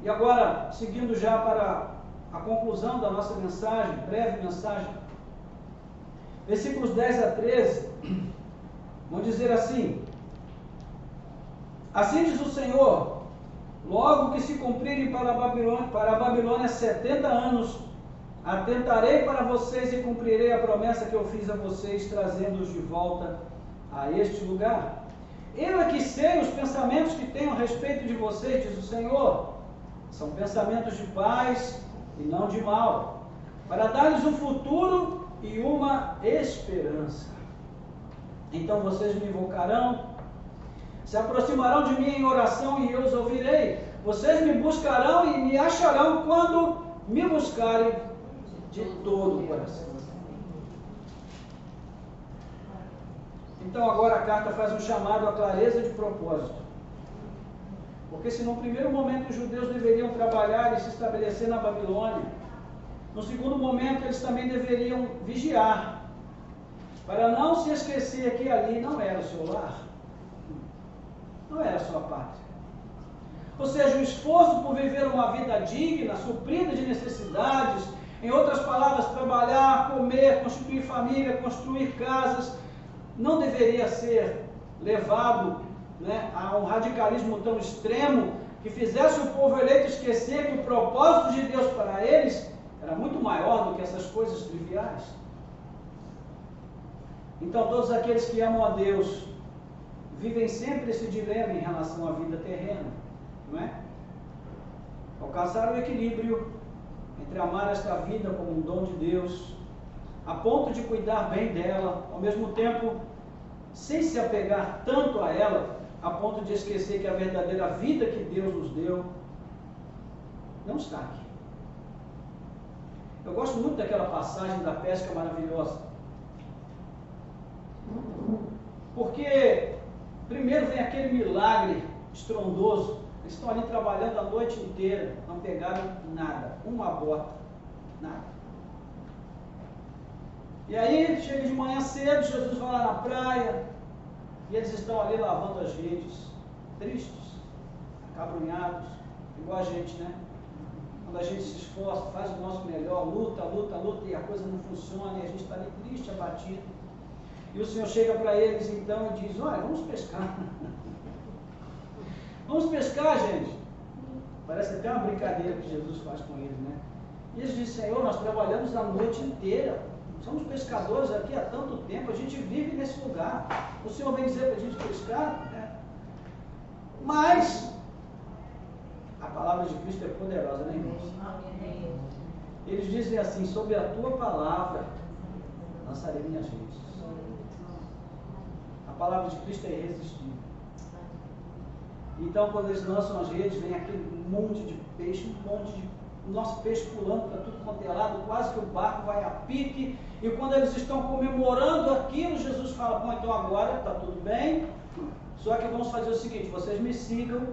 E agora, seguindo já para a conclusão da nossa mensagem, breve mensagem, versículos 10 a 13, vão dizer assim: assim diz o Senhor, logo que se cumprirem para a Babilônia 70 anos, atentarei para vocês e cumprirei a promessa que eu fiz a vocês, trazendo-os de volta a este lugar. Eu é que sei os pensamentos que tenho a respeito de vocês, diz o Senhor. São pensamentos de paz e não de mal, para dar-lhes um futuro e uma esperança. Então vocês me invocarão, se aproximarão de mim em oração e eu os ouvirei. Vocês me buscarão e me acharão quando me buscarem de todo o coração. Então agora a carta faz um chamado à clareza de propósito. Porque se no primeiro momento os judeus deveriam trabalhar e se estabelecer na Babilônia, no segundo momento eles também deveriam vigiar, para não se esquecer que ali não era o seu lar, não era a sua pátria. Ou seja, o esforço por viver uma vida digna, suprida de necessidades, em outras palavras, trabalhar, comer, constituir família, construir casas, não deveria ser levado a um radicalismo tão extremo que fizesse o povo eleito esquecer que o propósito de Deus para eles era muito maior do que essas coisas triviais. Então todos aqueles que amam a Deus vivem sempre esse dilema em relação à vida terrena, não é? Alcançar o equilíbrio entre amar esta vida como um dom de Deus, a ponto de cuidar bem dela, ao mesmo tempo sem se apegar tanto a ela, a ponto de esquecer que a verdadeira vida que Deus nos deu não está aqui. Eu gosto muito daquela passagem da pesca maravilhosa. Porque primeiro vem aquele milagre estrondoso. Eles estão ali trabalhando a noite inteira, não pegaram nada, uma bota, nada. E aí chega de manhã cedo, Jesus vai lá na praia, e eles estão ali lavando as redes, tristes, acabrunhados, igual a gente, né? Quando a gente se esforça, faz o nosso melhor, luta, e a coisa não funciona, e a gente está ali triste, abatido. E o Senhor chega para eles então e diz: olha, vamos pescar. Vamos pescar, gente. Parece até uma brincadeira que Jesus faz com eles, né? E eles dizem: Senhor, nós trabalhamos a noite inteira. Somos pescadores aqui há tanto tempo, a gente vive nesse lugar. O Senhor vem dizer para a gente pescar? Mas a palavra de Cristo é poderosa, né, irmãos? Eles dizem assim: sobre a tua palavra lançarei minhas redes. A palavra de Cristo é irresistível. Então, quando eles lançam as redes, vem aquele monte de peixe, nosso peixe pulando para tudo quanto é lado, quase que o barco vai a pique. E quando eles estão comemorando aquilo, Jesus fala: bom, então agora está tudo bem, só que vamos fazer o seguinte: vocês me sigam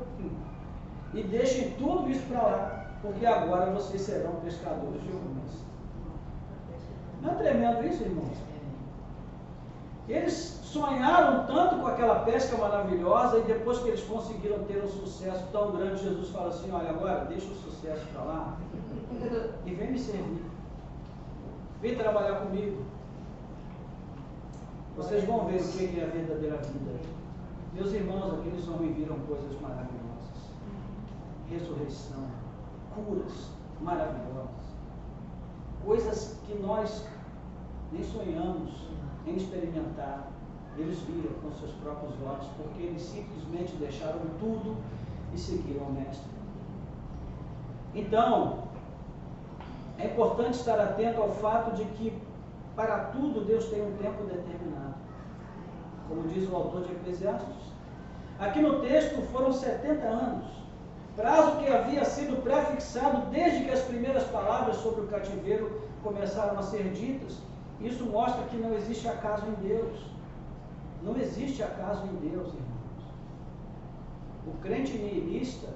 e deixem tudo isso para lá, porque agora vocês serão pescadores de homens. Não é tremendo isso, irmãos? Eles sonharam tanto com aquela pesca maravilhosa, e depois que eles conseguiram ter um sucesso tão grande, Jesus fala assim: olha, agora deixa o sucesso para lá e vem me servir, vem trabalhar comigo. Vocês vão ver o que é a verdadeira vida. Meus irmãos, aqueles homens viram coisas maravilhosas, ressurreição, curas maravilhosas, coisas que nós nem sonhamos em experimentar. Eles viram com seus próprios olhos, porque eles simplesmente deixaram tudo e seguiram o Mestre. Então, é importante estar atento ao fato de que para tudo Deus tem um tempo determinado, como diz o autor de Eclesiastes. Aqui no texto foram 70 anos, prazo que havia sido prefixado desde que as primeiras palavras sobre o cativeiro começaram a ser ditas. Isso mostra que não existe acaso em Deus. Não existe acaso em Deus, irmãos. O crente nihilista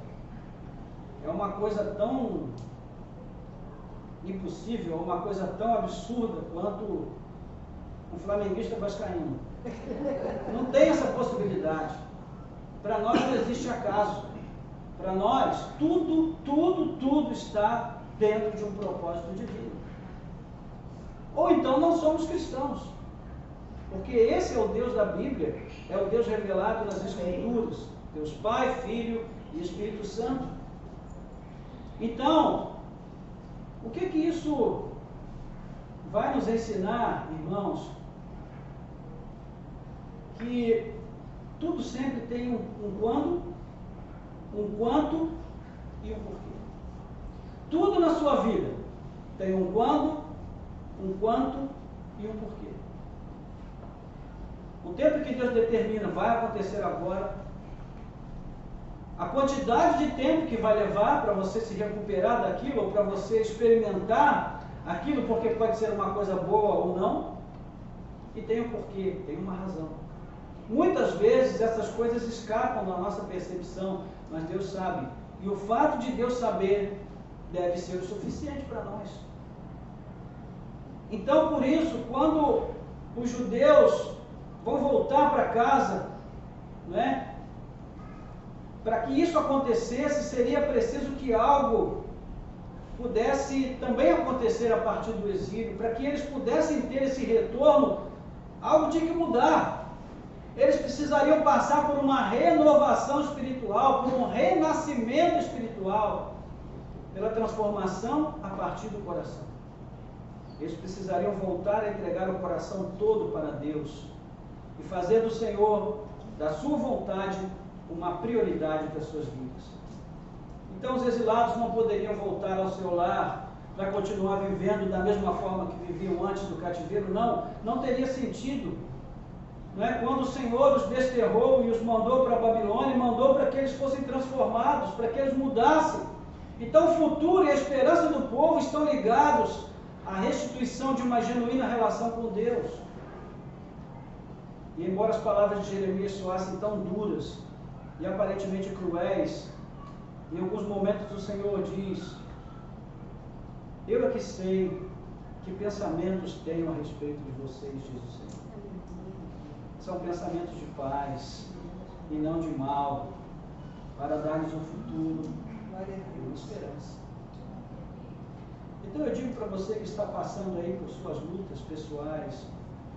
é uma coisa tão impossível, uma coisa tão absurda quanto um flamenguista vascaíno. Não tem essa possibilidade. Para nós não existe acaso. Para nós, tudo está dentro de um propósito divino. Ou então não somos cristãos. Porque esse é o Deus da Bíblia, é o Deus revelado nas Escrituras. Deus Pai, Filho e Espírito Santo. Então, o que isso vai nos ensinar, irmãos? Que tudo sempre tem um quando, um quanto e um porquê. Tudo na sua vida tem um quando, um quanto e um porquê. O tempo que Deus determina vai acontecer agora. A quantidade de tempo que vai levar para você se recuperar daquilo, ou para você experimentar aquilo, porque pode ser uma coisa boa ou não. E tem um porquê, tem uma razão. Muitas vezes essas coisas escapam da nossa percepção, mas Deus sabe. E o fato de Deus saber deve ser o suficiente para nós. Então, por isso, quando os judeus vão voltar para casa, né? Para que isso acontecesse, seria preciso que algo pudesse também acontecer a partir do exílio. Para que eles pudessem ter esse retorno, algo tinha que mudar. Eles precisariam passar por uma renovação espiritual, por um renascimento espiritual, pela transformação a partir do coração. Eles precisariam voltar a entregar o coração todo para Deus e fazer do Senhor, da sua vontade, uma prioridade das suas vidas. Então os exilados não poderiam voltar ao seu lar para continuar vivendo da mesma forma que viviam antes do cativeiro, não teria sentido. Não é? Quando o Senhor os desterrou e os mandou para a Babilônia, mandou para que eles fossem transformados, para que eles mudassem. Então o futuro e a esperança do povo estão ligados à restituição de uma genuína relação com Deus. E embora as palavras de Jeremias soassem tão duras e aparentemente cruéis, em alguns momentos o Senhor diz: eu é que sei que pensamentos tenho a respeito de vocês, diz o Senhor. São pensamentos de paz e não de mal, para dar-lhes um futuro e uma esperança. Então eu digo para você que está passando aí por suas lutas pessoais,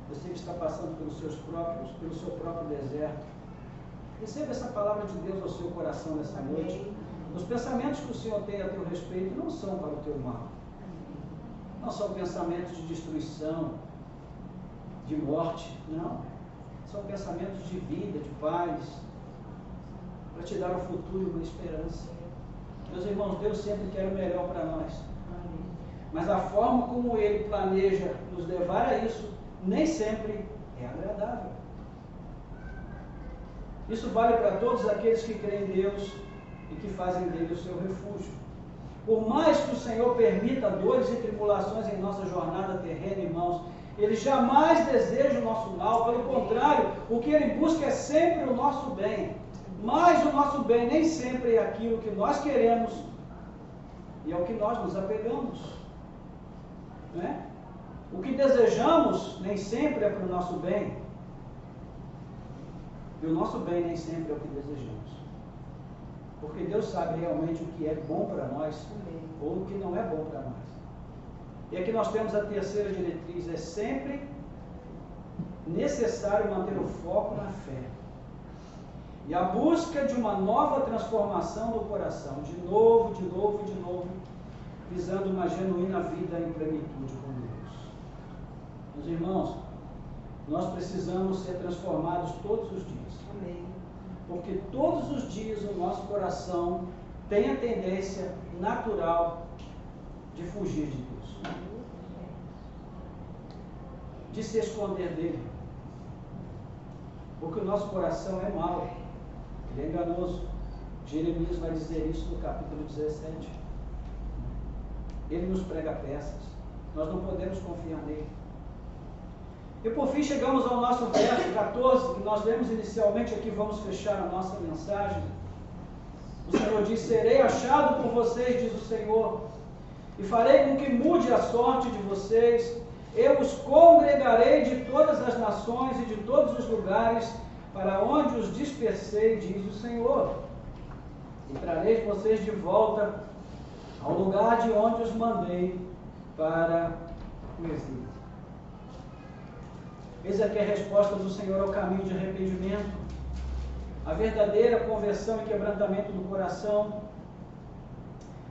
você que está passando pelo seu próprio deserto, receba essa palavra de Deus ao seu coração nessa noite. Os pensamentos que o Senhor tem a teu respeito não são para o teu mal. Não são pensamentos de destruição, de morte, não. São pensamentos de vida, de paz, para te dar um futuro e uma esperança. Meus irmãos, Deus sempre quer o melhor para nós. Mas a forma como Ele planeja nos levar a isso, nem sempre é agradável. Isso vale para todos aqueles que creem em Deus e que fazem dele o seu refúgio. Por mais que o Senhor permita dores e tribulações em nossa jornada terrena, irmãos, Ele jamais deseja o nosso mal. Pelo contrário, o que Ele busca é sempre o nosso bem. Mas o nosso bem nem sempre é aquilo que nós queremos e ao que nós nos apegamos. Não é? O que desejamos nem sempre é para o nosso bem. E o nosso bem nem sempre é o que desejamos. Porque Deus sabe realmente o que é bom para nós ou o que não é bom para nós. E aqui nós temos a terceira diretriz: é sempre necessário manter o foco na fé. E a busca de uma nova transformação do coração, de novo, visando uma genuína vida em plenitude com Deus. Meus irmãos, nós precisamos ser transformados todos os dias. Amém. Porque todos os dias o nosso coração tem a tendência natural de fugir de Deus, de se esconder dele. Porque o nosso coração é mau, ele é enganoso. Jeremias vai dizer isso no capítulo 17. Ele nos prega peças. Nós não podemos confiar nele. E por fim chegamos ao nosso verso 14, que nós lemos inicialmente aqui, vamos fechar a nossa mensagem. O Senhor diz: serei achado por vocês, diz o Senhor, e farei com que mude a sorte de vocês. Eu os congregarei de todas as nações e de todos os lugares para onde os dispersei, diz o Senhor. E trarei vocês de volta ao lugar de onde os mandei para o exílio. Eis aqui a resposta do Senhor ao caminho de arrependimento, a verdadeira conversão e quebrantamento do coração.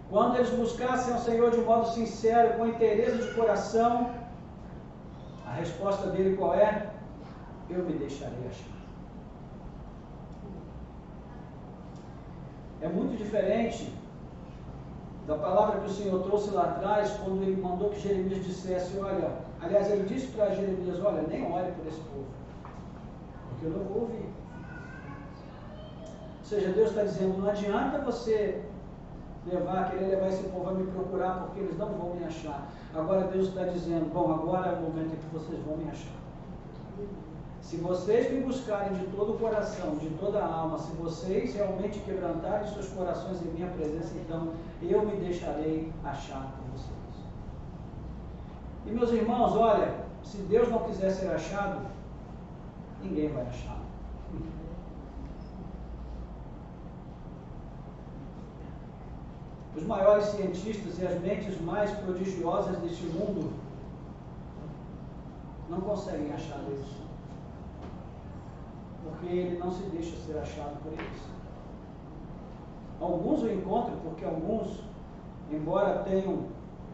Quando eles buscassem ao Senhor de modo sincero, com inteireza de coração, a resposta dele qual é? Eu me deixarei achar. É muito diferente da palavra que o Senhor trouxe lá atrás, quando ele mandou que Jeremias dissesse, olha, aliás, ele disse para Jeremias, olha, nem olhe por esse povo, porque eu não vou ouvir. Ou seja, Deus está dizendo, não adianta você querer levar esse povo a me procurar, porque eles não vão me achar. Agora Deus está dizendo, bom, agora é o momento em que vocês vão me achar. Se vocês me buscarem de todo o coração, de toda a alma, se vocês realmente quebrantarem seus corações em minha presença, então eu me deixarei achar por vocês. E meus irmãos, olha, se Deus não quiser ser achado, ninguém vai achar. Os maiores cientistas e as mentes mais prodigiosas deste mundo não conseguem achar Deus, porque Ele não se deixa ser achado por eles. Alguns o encontram porque alguns, embora tenham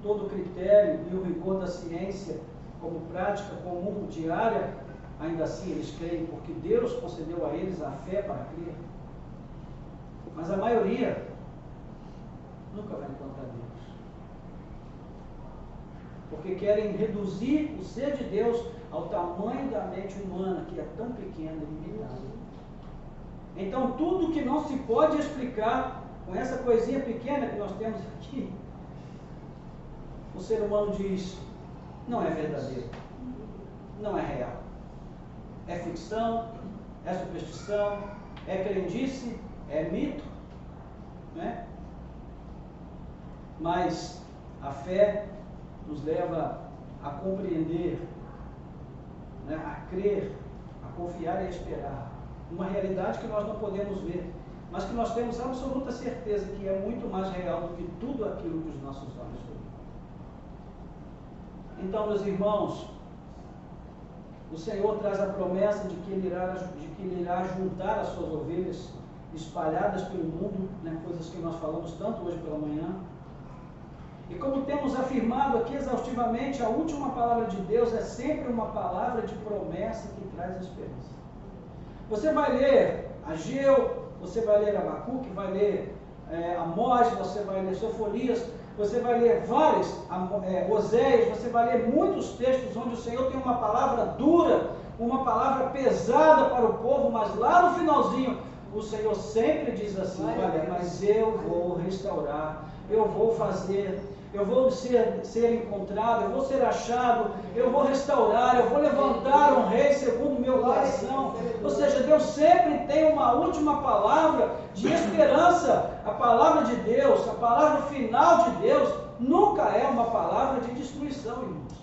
todo o critério e o rigor da ciência como prática comum diária, ainda assim eles creem, porque Deus concedeu a eles a fé para crer. Mas a maioria nunca vai encontrar Deus, porque querem reduzir o ser de Deus ao tamanho da mente humana, que é tão pequena e limitada. Então tudo que não se pode explicar com essa coisinha pequena que nós temos aqui, o ser humano diz, não é verdadeiro, não é real, é ficção, é superstição, é crendice, é mito, né? Mas a fé nos leva a compreender, né, a crer, a confiar e a esperar. Uma realidade que nós não podemos ver, mas que nós temos absoluta certeza que é muito mais real do que tudo aquilo que os nossos olhos veem. Então, meus irmãos, o Senhor traz a promessa de que Ele irá juntar as suas ovelhas espalhadas pelo mundo, né, coisas que nós falamos tanto hoje pela manhã. E como temos afirmado aqui exaustivamente, a última palavra de Deus é sempre uma palavra de promessa que traz esperança. Você vai ler Ageu, você vai ler Abacuque, vai ler Amós, você vai ler Sofonias, você vai ler vários, Oséias, você vai ler muitos textos onde o Senhor tem uma palavra dura, uma palavra pesada para o povo, mas lá no finalzinho, o Senhor sempre diz assim, olha, mas eu vou restaurar, eu vou fazer, eu vou ser encontrado, eu vou ser achado, eu vou restaurar, eu vou levantar um rei segundo o meu coração. Ou seja, Deus sempre tem uma última palavra de esperança. A palavra de Deus, a palavra final de Deus, nunca é uma palavra de destruição, irmãos.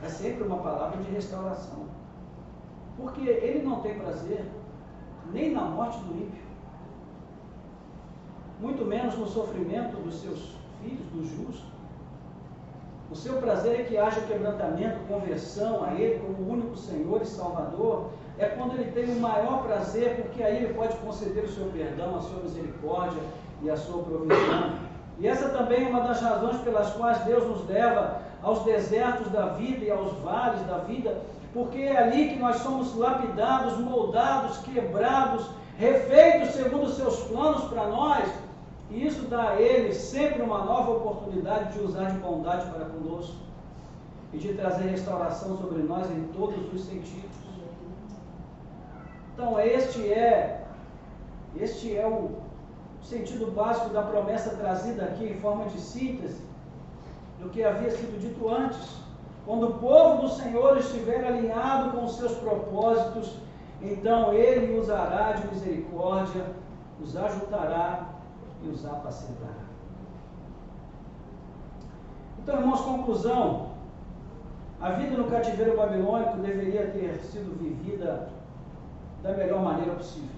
É sempre uma palavra de restauração. Porque Ele não tem prazer nem na morte do ímpio, muito menos no sofrimento dos seus filhos, do justo. O seu prazer é que haja quebrantamento, conversão a Ele como único Senhor e Salvador. É quando Ele tem o maior prazer, porque aí Ele pode conceder o seu perdão, a sua misericórdia e a sua provisão. E essa também é uma das razões pelas quais Deus nos leva aos desertos da vida e aos vales da vida, porque é ali que nós somos lapidados, moldados, quebrados, refeitos segundo os seus planos para nós. E isso dá a Ele sempre uma nova oportunidade de usar de bondade para conosco e de trazer restauração sobre nós em todos os sentidos. Então este é o sentido básico da promessa trazida aqui em forma de síntese do que havia sido dito antes. Quando o povo do Senhor estiver alinhado com os seus propósitos, então Ele usará de misericórdia, os ajuntará e os apacentará. Então, irmãos, conclusão. A vida no cativeiro babilônico deveria ter sido vivida da melhor maneira possível.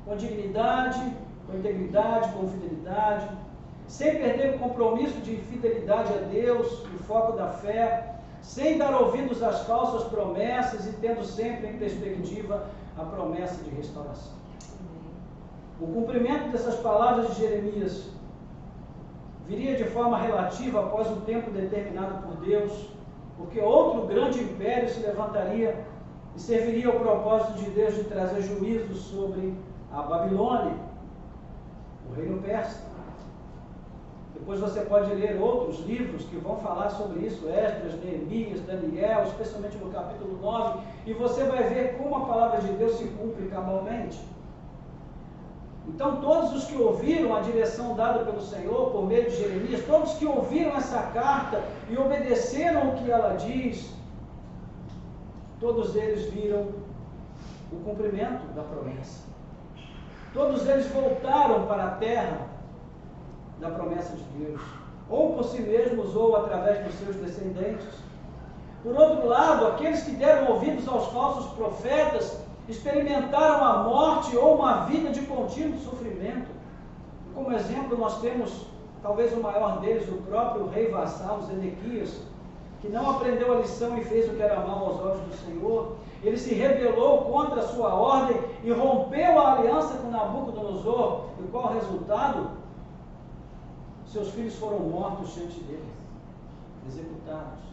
Com dignidade, com integridade, com fidelidade, sem perder o compromisso de fidelidade a Deus, o foco da fé, sem dar ouvidos às falsas promessas e tendo sempre em perspectiva a promessa de restauração. O cumprimento dessas palavras de Jeremias viria de forma relativa após o tempo determinado por Deus, porque outro grande império se levantaria e serviria ao propósito de Deus de trazer juízo sobre a Babilônia, o reino persa. Depois você pode ler outros livros que vão falar sobre isso, Esdras, Neemias, Daniel, especialmente no capítulo 9, e você vai ver como a palavra de Deus se cumpre cabalmente. Então, todos os que ouviram a direção dada pelo Senhor por meio de Jeremias, todos que ouviram essa carta e obedeceram o que ela diz, todos eles viram o cumprimento da promessa. Todos eles voltaram para a terra da promessa de Deus, ou por si mesmos, ou através dos seus descendentes. Por outro lado, aqueles que deram ouvidos aos falsos profetas experimentaram a morte ou uma vida de contínuo sofrimento. Como exemplo, nós temos, talvez o maior deles, o próprio rei vassalo, Zedequias, que não aprendeu a lição e fez o que era mal aos olhos do Senhor. Ele se rebelou contra a sua ordem e rompeu a aliança com Nabucodonosor. E qual o resultado? Seus filhos foram mortos diante dele, executados.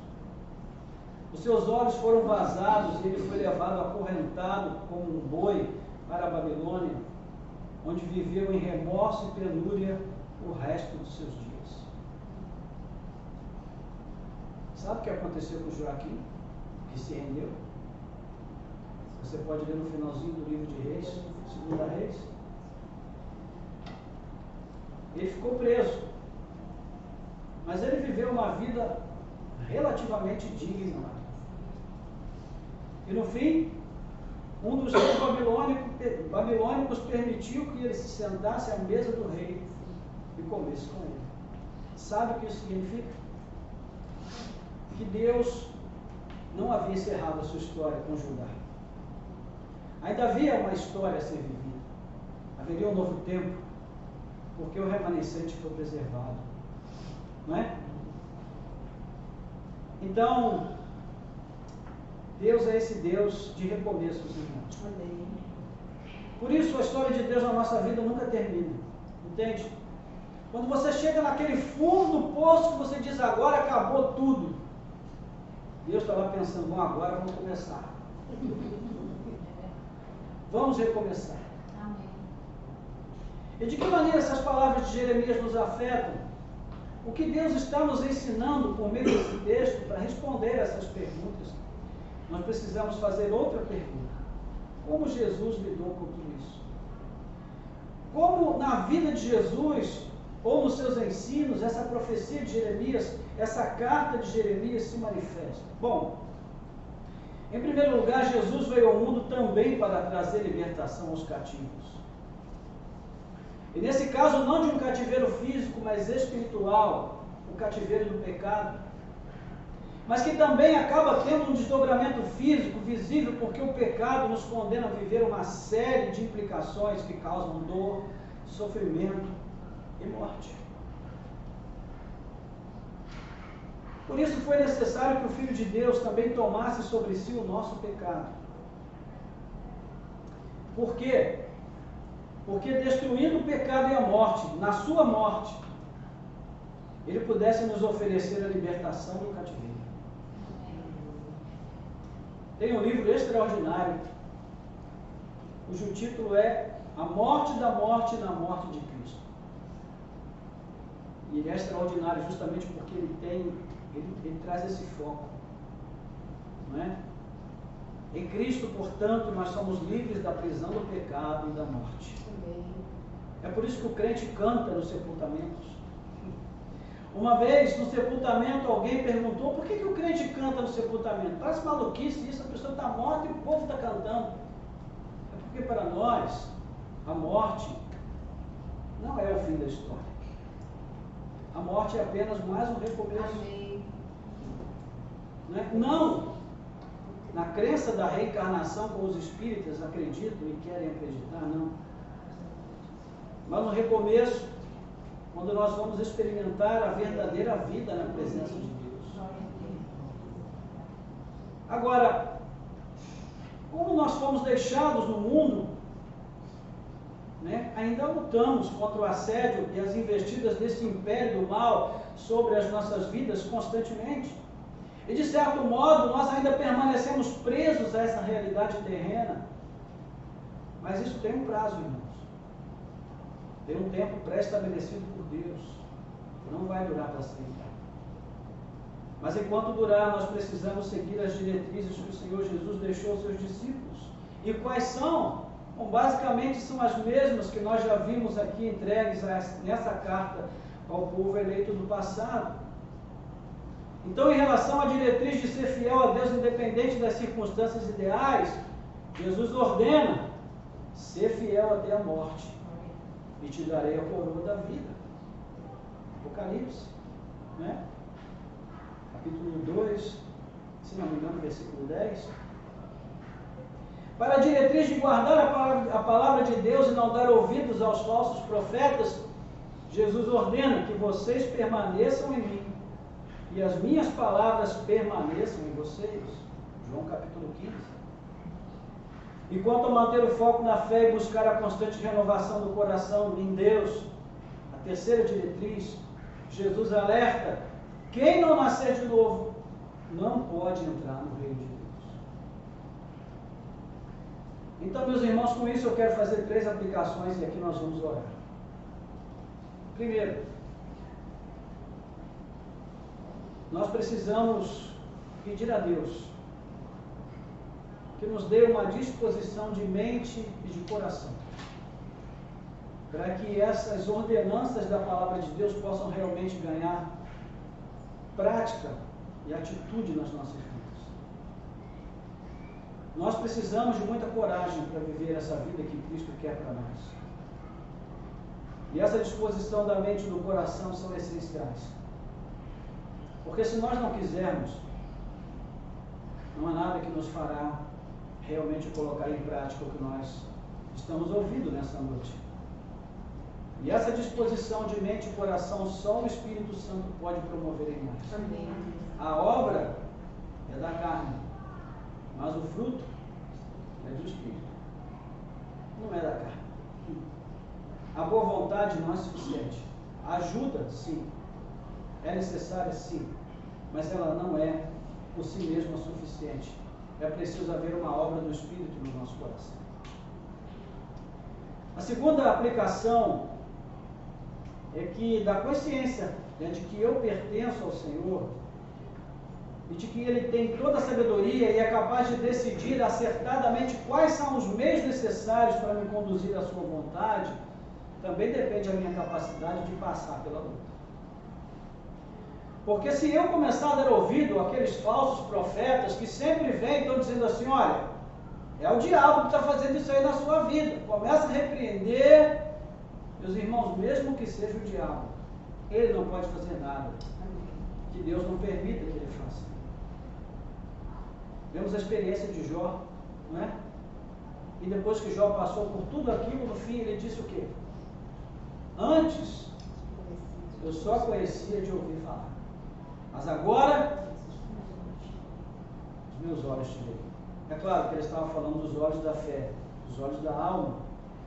Os seus olhos foram vazados e ele foi levado acorrentado como um boi para a Babilônia, onde viveu em remorso e penúria o resto dos seus dias. Sabe o que aconteceu com Joaquim, que se rendeu? Você pode ler no finalzinho do livro de Reis, 2 Reis. Ele ficou preso, mas ele viveu uma vida relativamente digna. E no fim, um dos reis babilônicos permitiu que ele se sentasse à mesa do rei e comesse com ele. Sabe o que isso significa? Que Deus não havia encerrado a sua história com Judá. Ainda havia uma história a ser vivida. Haveria um novo tempo, porque o remanescente foi preservado. Não é? Então, Deus é esse Deus de recomeços, irmãos. Amém. Por isso, a história de Deus na nossa vida nunca termina. Entende? Quando você chega naquele fundo do poço que você diz, agora acabou tudo. Deus está lá pensando, bom, agora vamos começar. Vamos recomeçar. Amém. E de que maneira essas palavras de Jeremias nos afetam? O que Deus está nos ensinando por meio desse texto para responder essas perguntas? Nós precisamos fazer outra pergunta. Como Jesus lidou com tudo isso? Como na vida de Jesus, ou nos seus ensinos, essa profecia de Jeremias, essa carta de Jeremias se manifesta? Bom, em primeiro lugar, Jesus veio ao mundo também para trazer libertação aos cativos. E nesse caso, não de um cativeiro físico, mas espiritual, o cativeiro do pecado. Mas que também acaba tendo um desdobramento físico visível, porque o pecado nos condena a viver uma série de implicações que causam dor, sofrimento e morte. Por isso foi necessário que o Filho de Deus também tomasse sobre si o nosso pecado. Por quê? Porque destruindo o pecado e a morte, na sua morte, ele pudesse nos oferecer a libertação do cativeiro. Tem um livro extraordinário, cujo título é A Morte da Morte na Morte de Cristo. E ele é extraordinário justamente porque ele traz esse foco. Não é? Em Cristo, portanto, nós somos livres da prisão do pecado e da morte. É por isso que o crente canta nos sepultamentos. Uma vez, no sepultamento, alguém perguntou: por que o crente canta no sepultamento? Parece maluquice isso, a pessoa está morta e o povo está cantando. É porque para nós, a morte não é o fim da história. A morte é apenas mais um recomeço. Não! Na crença da reencarnação, como os espíritas acreditam e querem acreditar, não. Mas no recomeço, quando nós vamos experimentar a verdadeira vida na presença de Deus. Agora, como nós fomos deixados no mundo, ainda lutamos contra o assédio e as investidas desse império do mal sobre as nossas vidas constantemente. E de certo modo, nós ainda permanecemos presos a essa realidade terrena. Mas isso tem um prazo, irmãos. Tem um tempo pré-estabelecido por Deus. Não vai durar para sempre. Mas enquanto durar, nós precisamos seguir as diretrizes que o Senhor Jesus deixou aos seus discípulos. E quais são? Bom, basicamente são as mesmas que nós já vimos aqui entregues nessa carta ao povo eleito do passado. Então, em relação à diretriz de ser fiel a Deus independente das circunstâncias ideais, Jesus ordena: ser fiel até a morte, e te darei a coroa da vida. Apocalipse, capítulo 2, se não me engano, versículo 10. Para a diretriz de guardar a palavra de Deus e não dar ouvidos aos falsos profetas, Jesus ordena que vocês permaneçam em mim e as minhas palavras permaneçam em vocês. João capítulo 15. E quanto a manter o foco na fé e buscar a constante renovação do coração em Deus, a terceira diretriz, Jesus alerta: quem não nascer de novo não pode entrar no reino de Deus. Então, meus irmãos, com isso eu quero fazer 3 aplicações e aqui nós vamos orar. Primeiro, nós precisamos pedir a Deus que nos dê uma disposição de mente e de coração, para que essas ordenanças da palavra de Deus possam realmente ganhar prática e atitude nas nossas vidas. Nós precisamos de muita coragem para viver essa vida que Cristo quer para nós. E essa disposição da mente e do coração são essenciais. Porque se nós não quisermos, não há nada que nos fará realmente colocar em prática o que nós estamos ouvindo nessa noite. E essa disposição de mente e coração só o Espírito Santo pode promover em nós. Amém. A obra é da carne, mas o fruto é do Espírito. Não é da carne. A boa vontade não é suficiente. A ajuda, sim. É necessária, sim. Mas ela não é por si mesma suficiente. É preciso haver uma obra do Espírito no nosso coração. A segunda aplicação é que da consciência de que eu pertenço ao Senhor e de que Ele tem toda a sabedoria e é capaz de decidir acertadamente quais são os meios necessários para me conduzir à sua vontade, também depende da minha capacidade de passar pela luta. Porque se eu começar a dar ouvido àqueles falsos profetas que sempre vêm e estão dizendo assim: olha, é o diabo que está fazendo isso aí na sua vida, começa a repreender, meus irmãos, mesmo que seja o diabo, ele não pode fazer nada que Deus não permita que ele faça. Vemos a experiência de Jó, não é? E depois que Jó passou por tudo aquilo, no fim ele disse o quê? Antes, eu só conhecia de ouvir falar, mas agora, os meus olhos te veem. É claro que ele estava falando dos olhos da fé, dos olhos da alma.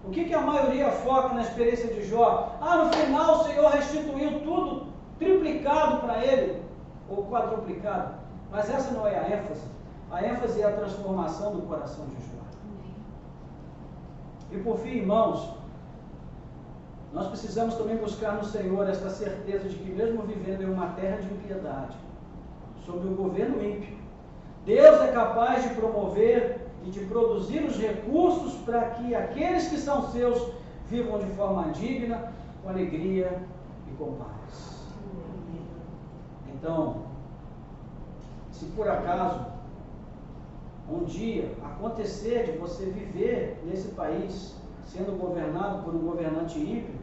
O que a maioria foca na experiência de Jó? No final o Senhor restituiu tudo triplicado para ele, ou quadruplicado. Mas essa não é a ênfase. A ênfase é a transformação do coração de Jó. E por fim, irmãos, nós precisamos também buscar no Senhor esta certeza de que mesmo vivendo em uma terra de impiedade, sob o governo ímpio, Deus é capaz de promover e de produzir os recursos para que aqueles que são seus vivam de forma digna, com alegria e com paz. Então, se por acaso um dia acontecer de você viver nesse país sendo governado por um governante ímpio,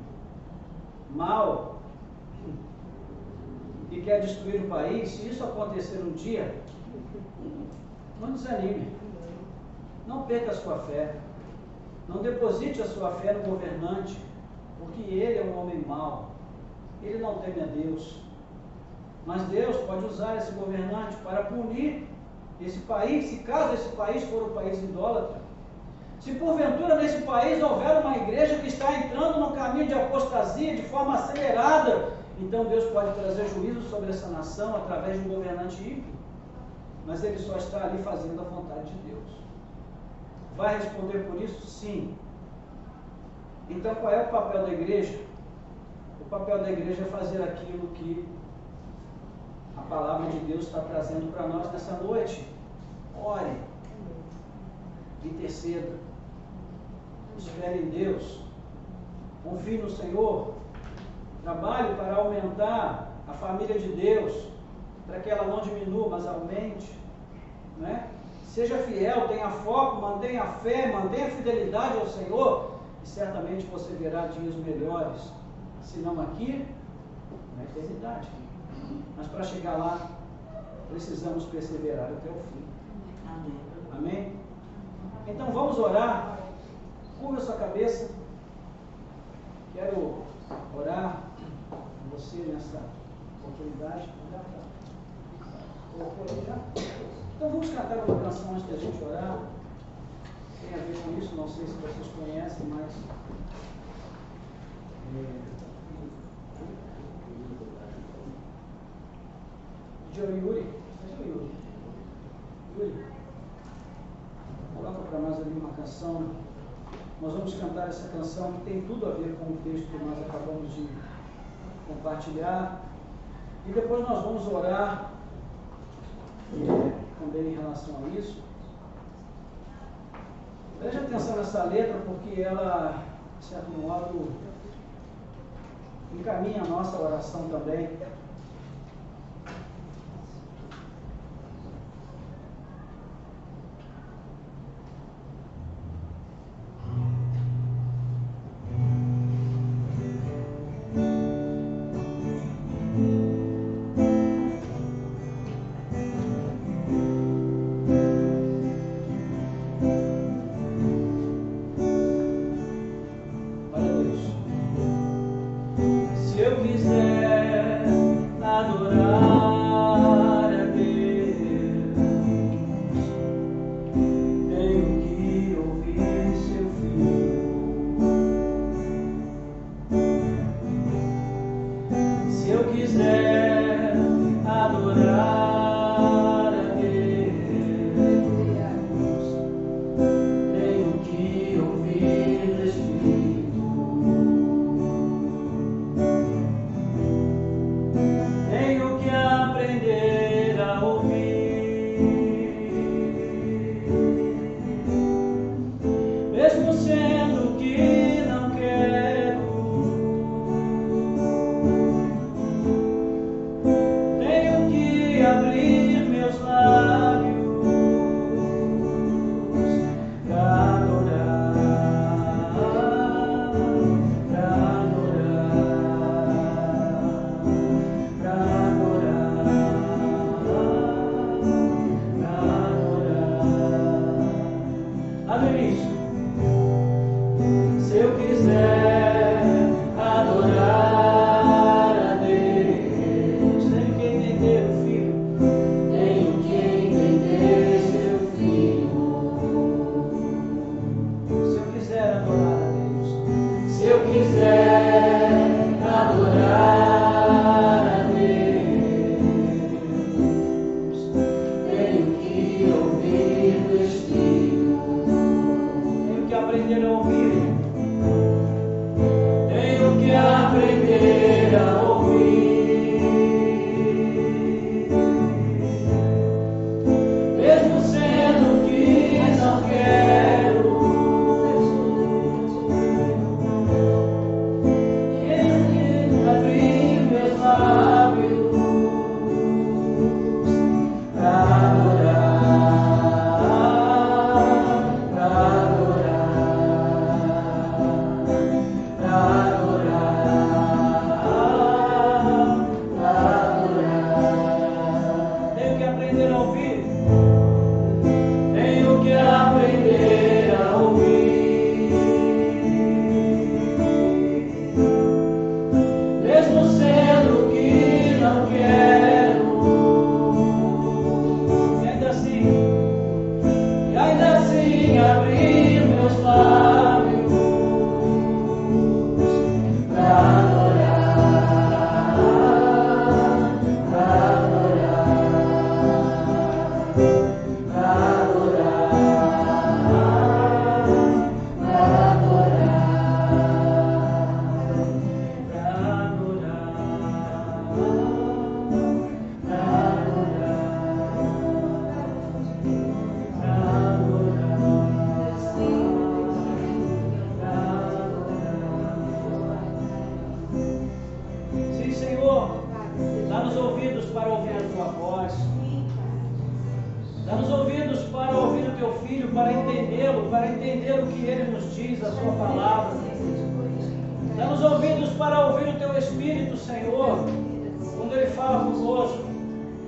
mau, que quer destruir o país, se isso acontecer um dia, não desanime, não perca a sua fé, não deposite a sua fé no governante, porque ele é um homem mau, ele não teme a Deus, mas Deus pode usar esse governante para punir esse país, se caso esse país for um país idólatra. Se porventura nesse país houver uma igreja que está entrando num caminho de apostasia de forma acelerada, então Deus pode trazer juízo sobre essa nação através de um governante ímpio, mas ele só está ali fazendo a vontade de Deus. Vai responder por isso? Sim. Então qual é o papel da igreja? O papel da igreja é fazer aquilo que a palavra de Deus está trazendo para nós nessa noite. Ore, interceda, espere em Deus, confie no Senhor, trabalhe para aumentar a família de Deus, para que ela não diminua, mas aumente, né? Seja fiel, tenha foco, mantenha a fé, mantenha a fidelidade ao Senhor, e certamente você verá dias melhores, se não aqui, na eternidade. Mas para chegar lá, precisamos perseverar até o fim. Amém? Amém? Então vamos orar. Curva a sua cabeça. Quero orar com você nessa oportunidade. Então vamos cantar uma canção antes da gente orar. Tem a ver com isso, não sei se vocês conhecem, mas Yuri, coloca para nós ali uma canção. Nós vamos cantar essa canção que tem tudo a ver com o texto que nós acabamos de compartilhar. E depois nós vamos orar também em relação a isso. Preste atenção nessa letra, porque ela, de certo modo, encaminha a nossa oração também. aprender a ouvir. Tenho que aprender a ouvir, mesmo sendo que não quero. E ainda assim abrir meus lábios para adorar, para para entendê-lo, para entender o que Ele nos diz, a Sua palavra. Dá-nos ouvidos para ouvir o Teu Espírito, Senhor, quando Ele fala conosco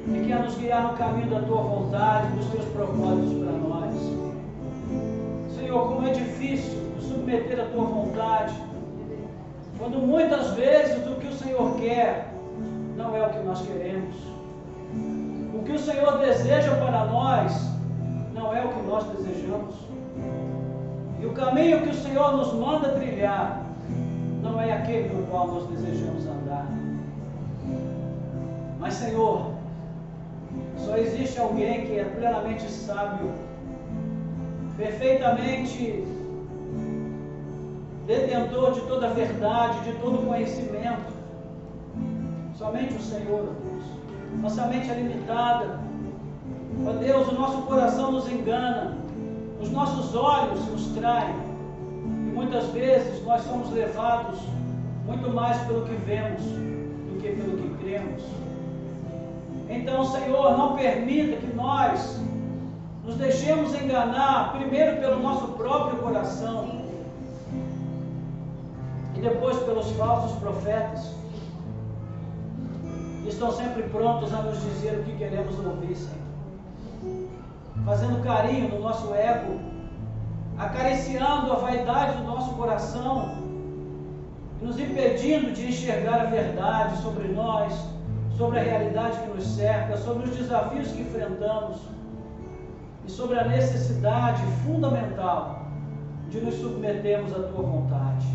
e quer nos guiar no caminho da Tua vontade, dos Teus propósitos para nós. Senhor, como é difícil nos submeter à Tua vontade, quando muitas vezes o que o Senhor quer não é o que nós queremos. O que o Senhor deseja para nós não é o que nós desejamos. E o caminho que o Senhor nos manda trilhar não é aquele no qual nós desejamos andar. Mas, Senhor, só existe alguém que é plenamente sábio, perfeitamente detentor de toda a verdade, de todo o conhecimento. Somente o Senhor, Deus. Nossa mente é limitada. Ó Deus, o nosso coração nos engana, os nossos olhos nos traem, e muitas vezes nós somos levados muito mais pelo que vemos do que pelo que cremos. Então, Senhor, não permita que nós nos deixemos enganar, primeiro pelo nosso próprio coração, e depois pelos falsos profetas, que estão sempre prontos a nos dizer o que queremos ouvir, Senhor. Fazendo carinho no nosso ego, acariciando a vaidade do nosso coração, nos impedindo de enxergar a verdade sobre nós, sobre a realidade que nos cerca, sobre os desafios que enfrentamos e sobre a necessidade fundamental de nos submetermos à Tua vontade.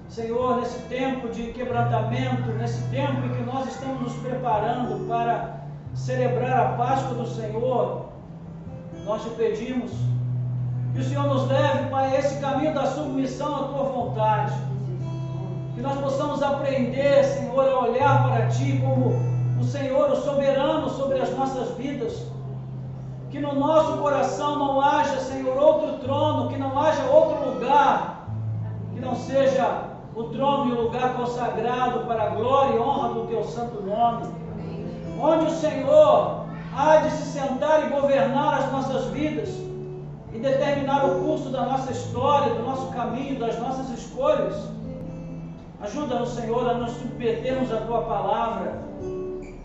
Senhor, nesse tempo de quebrantamento, nesse tempo em que nós estamos nos preparando para celebrar a Páscoa do Senhor, nós te pedimos que o Senhor nos leve para esse caminho da submissão à Tua vontade, que nós possamos aprender, Senhor, a olhar para Ti como o Senhor, o soberano sobre as nossas vidas, que no nosso coração não haja, Senhor, outro trono, que não haja outro lugar, que não seja o trono e o lugar consagrado para a glória e honra do Teu santo nome, onde o Senhor há de se sentar e governar as nossas vidas e determinar o curso da nossa história, do nosso caminho, das nossas escolhas. Ajuda-nos, Senhor, a nos submetermos à Tua palavra,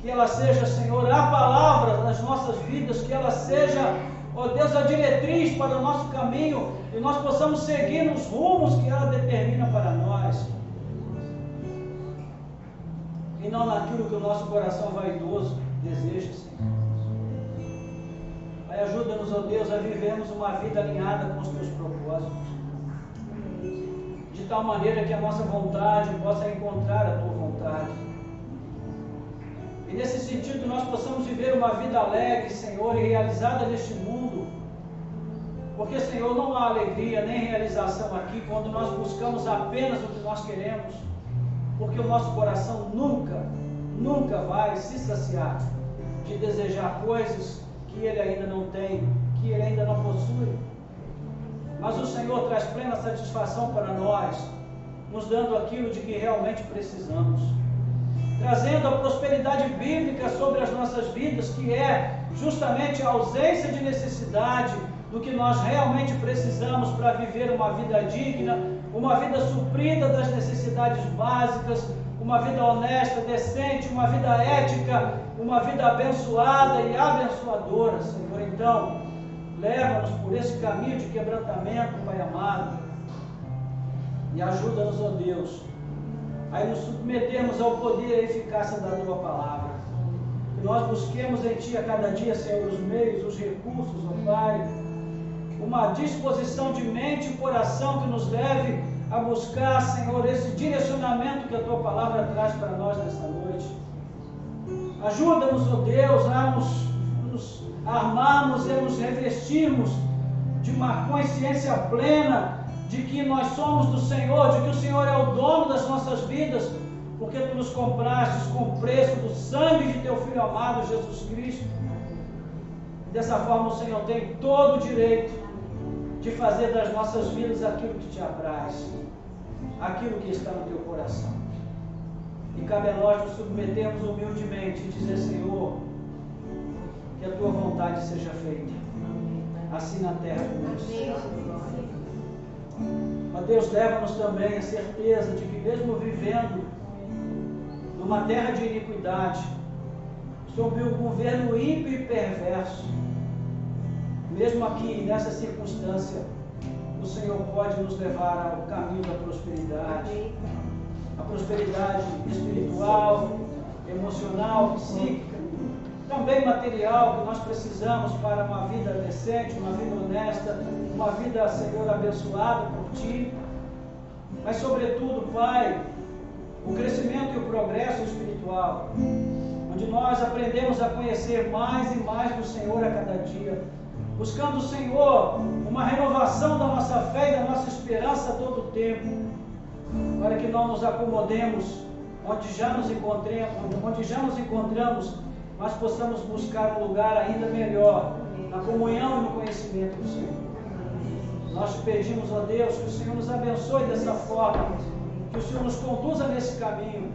que ela seja, Senhor, a palavra das nossas vidas, que ela seja, ó Deus, a diretriz para o nosso caminho e nós possamos seguir nos rumos que ela determina para nós. E não naquilo que o nosso coração vaidoso deseja, Senhor. Pai, ajuda-nos, ó Deus, a vivermos uma vida alinhada com os Teus propósitos, de tal maneira que a nossa vontade possa encontrar a Tua vontade. E nesse sentido nós possamos viver uma vida alegre, Senhor, e realizada neste mundo, porque, Senhor, não há alegria nem realização aqui quando nós buscamos apenas o que nós queremos, porque o nosso coração nunca vai se saciar de desejar coisas que ele ainda não tem, que ele ainda não possui. Mas o Senhor traz plena satisfação para nós, nos dando aquilo de que realmente precisamos, trazendo a prosperidade bíblica sobre as nossas vidas, que é justamente a ausência de necessidade do que nós realmente precisamos para viver uma vida digna, uma vida suprida das necessidades básicas, uma uma vida honesta, decente, uma vida ética, uma vida abençoada e abençoadora, Senhor. Então, leva-nos por esse caminho de quebrantamento, Pai amado, e ajuda-nos, ó Deus, a nos submetermos ao poder e à eficácia da Tua Palavra. Que nós busquemos em Ti a cada dia, Senhor, os meios, os recursos, ó Pai, uma disposição de mente e coração que nos leve a buscar, Senhor, esse direcionamento que a Tua Palavra traz para nós nessa noite. Ajuda-nos, ó Deus, a nos armarmos e a nos revestirmos de uma consciência plena de que nós somos do Senhor, de que o Senhor é o dono das nossas vidas, porque Tu nos compraste com o preço do sangue de Teu Filho amado, Jesus Cristo. Dessa forma o Senhor tem todo o direito de fazer das nossas vidas aquilo que Te apraz, aquilo que está no Teu coração. E cabe a nós nos submetermos humildemente e dizer: Senhor, que a Tua vontade seja feita, assim na terra como no céu. Mas Deus, leva-nos também a certeza de que mesmo vivendo numa terra de iniquidade, sob o governo ímpio e perverso, mesmo aqui nessa circunstância, o Senhor pode nos levar ao caminho da prosperidade, a prosperidade espiritual, emocional, psíquica, também material, que nós precisamos para uma vida decente, uma vida honesta, uma vida, Senhor, abençoada por Ti. Mas, sobretudo, Pai, o crescimento e o progresso espiritual, onde nós aprendemos a conhecer mais e mais do Senhor a cada dia, buscando, Senhor, uma renovação da nossa fé e da nossa esperança a todo o tempo, para que não nos acomodemos onde já nos encontramos, mas possamos buscar um lugar ainda melhor, na comunhão e no conhecimento do Senhor. Nós Te pedimos, ó Deus, que o Senhor nos abençoe dessa forma, que o Senhor nos conduza nesse caminho,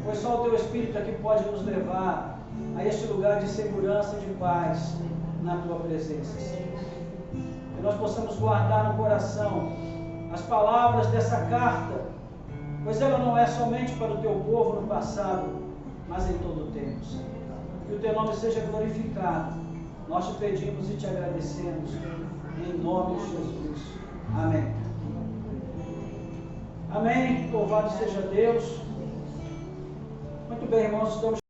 pois só o Teu Espírito é que pode nos levar a este lugar de segurança e de paz na Tua presença, Senhor. Que nós possamos guardar no coração as palavras dessa carta, pois ela não é somente para o Teu povo no passado, mas em todo o tempo, Senhor. Que o Teu nome seja glorificado. Nós Te pedimos e Te agradecemos, em nome de Jesus. Amém. Amém. Louvado seja Deus. Muito bem, irmãos, estamos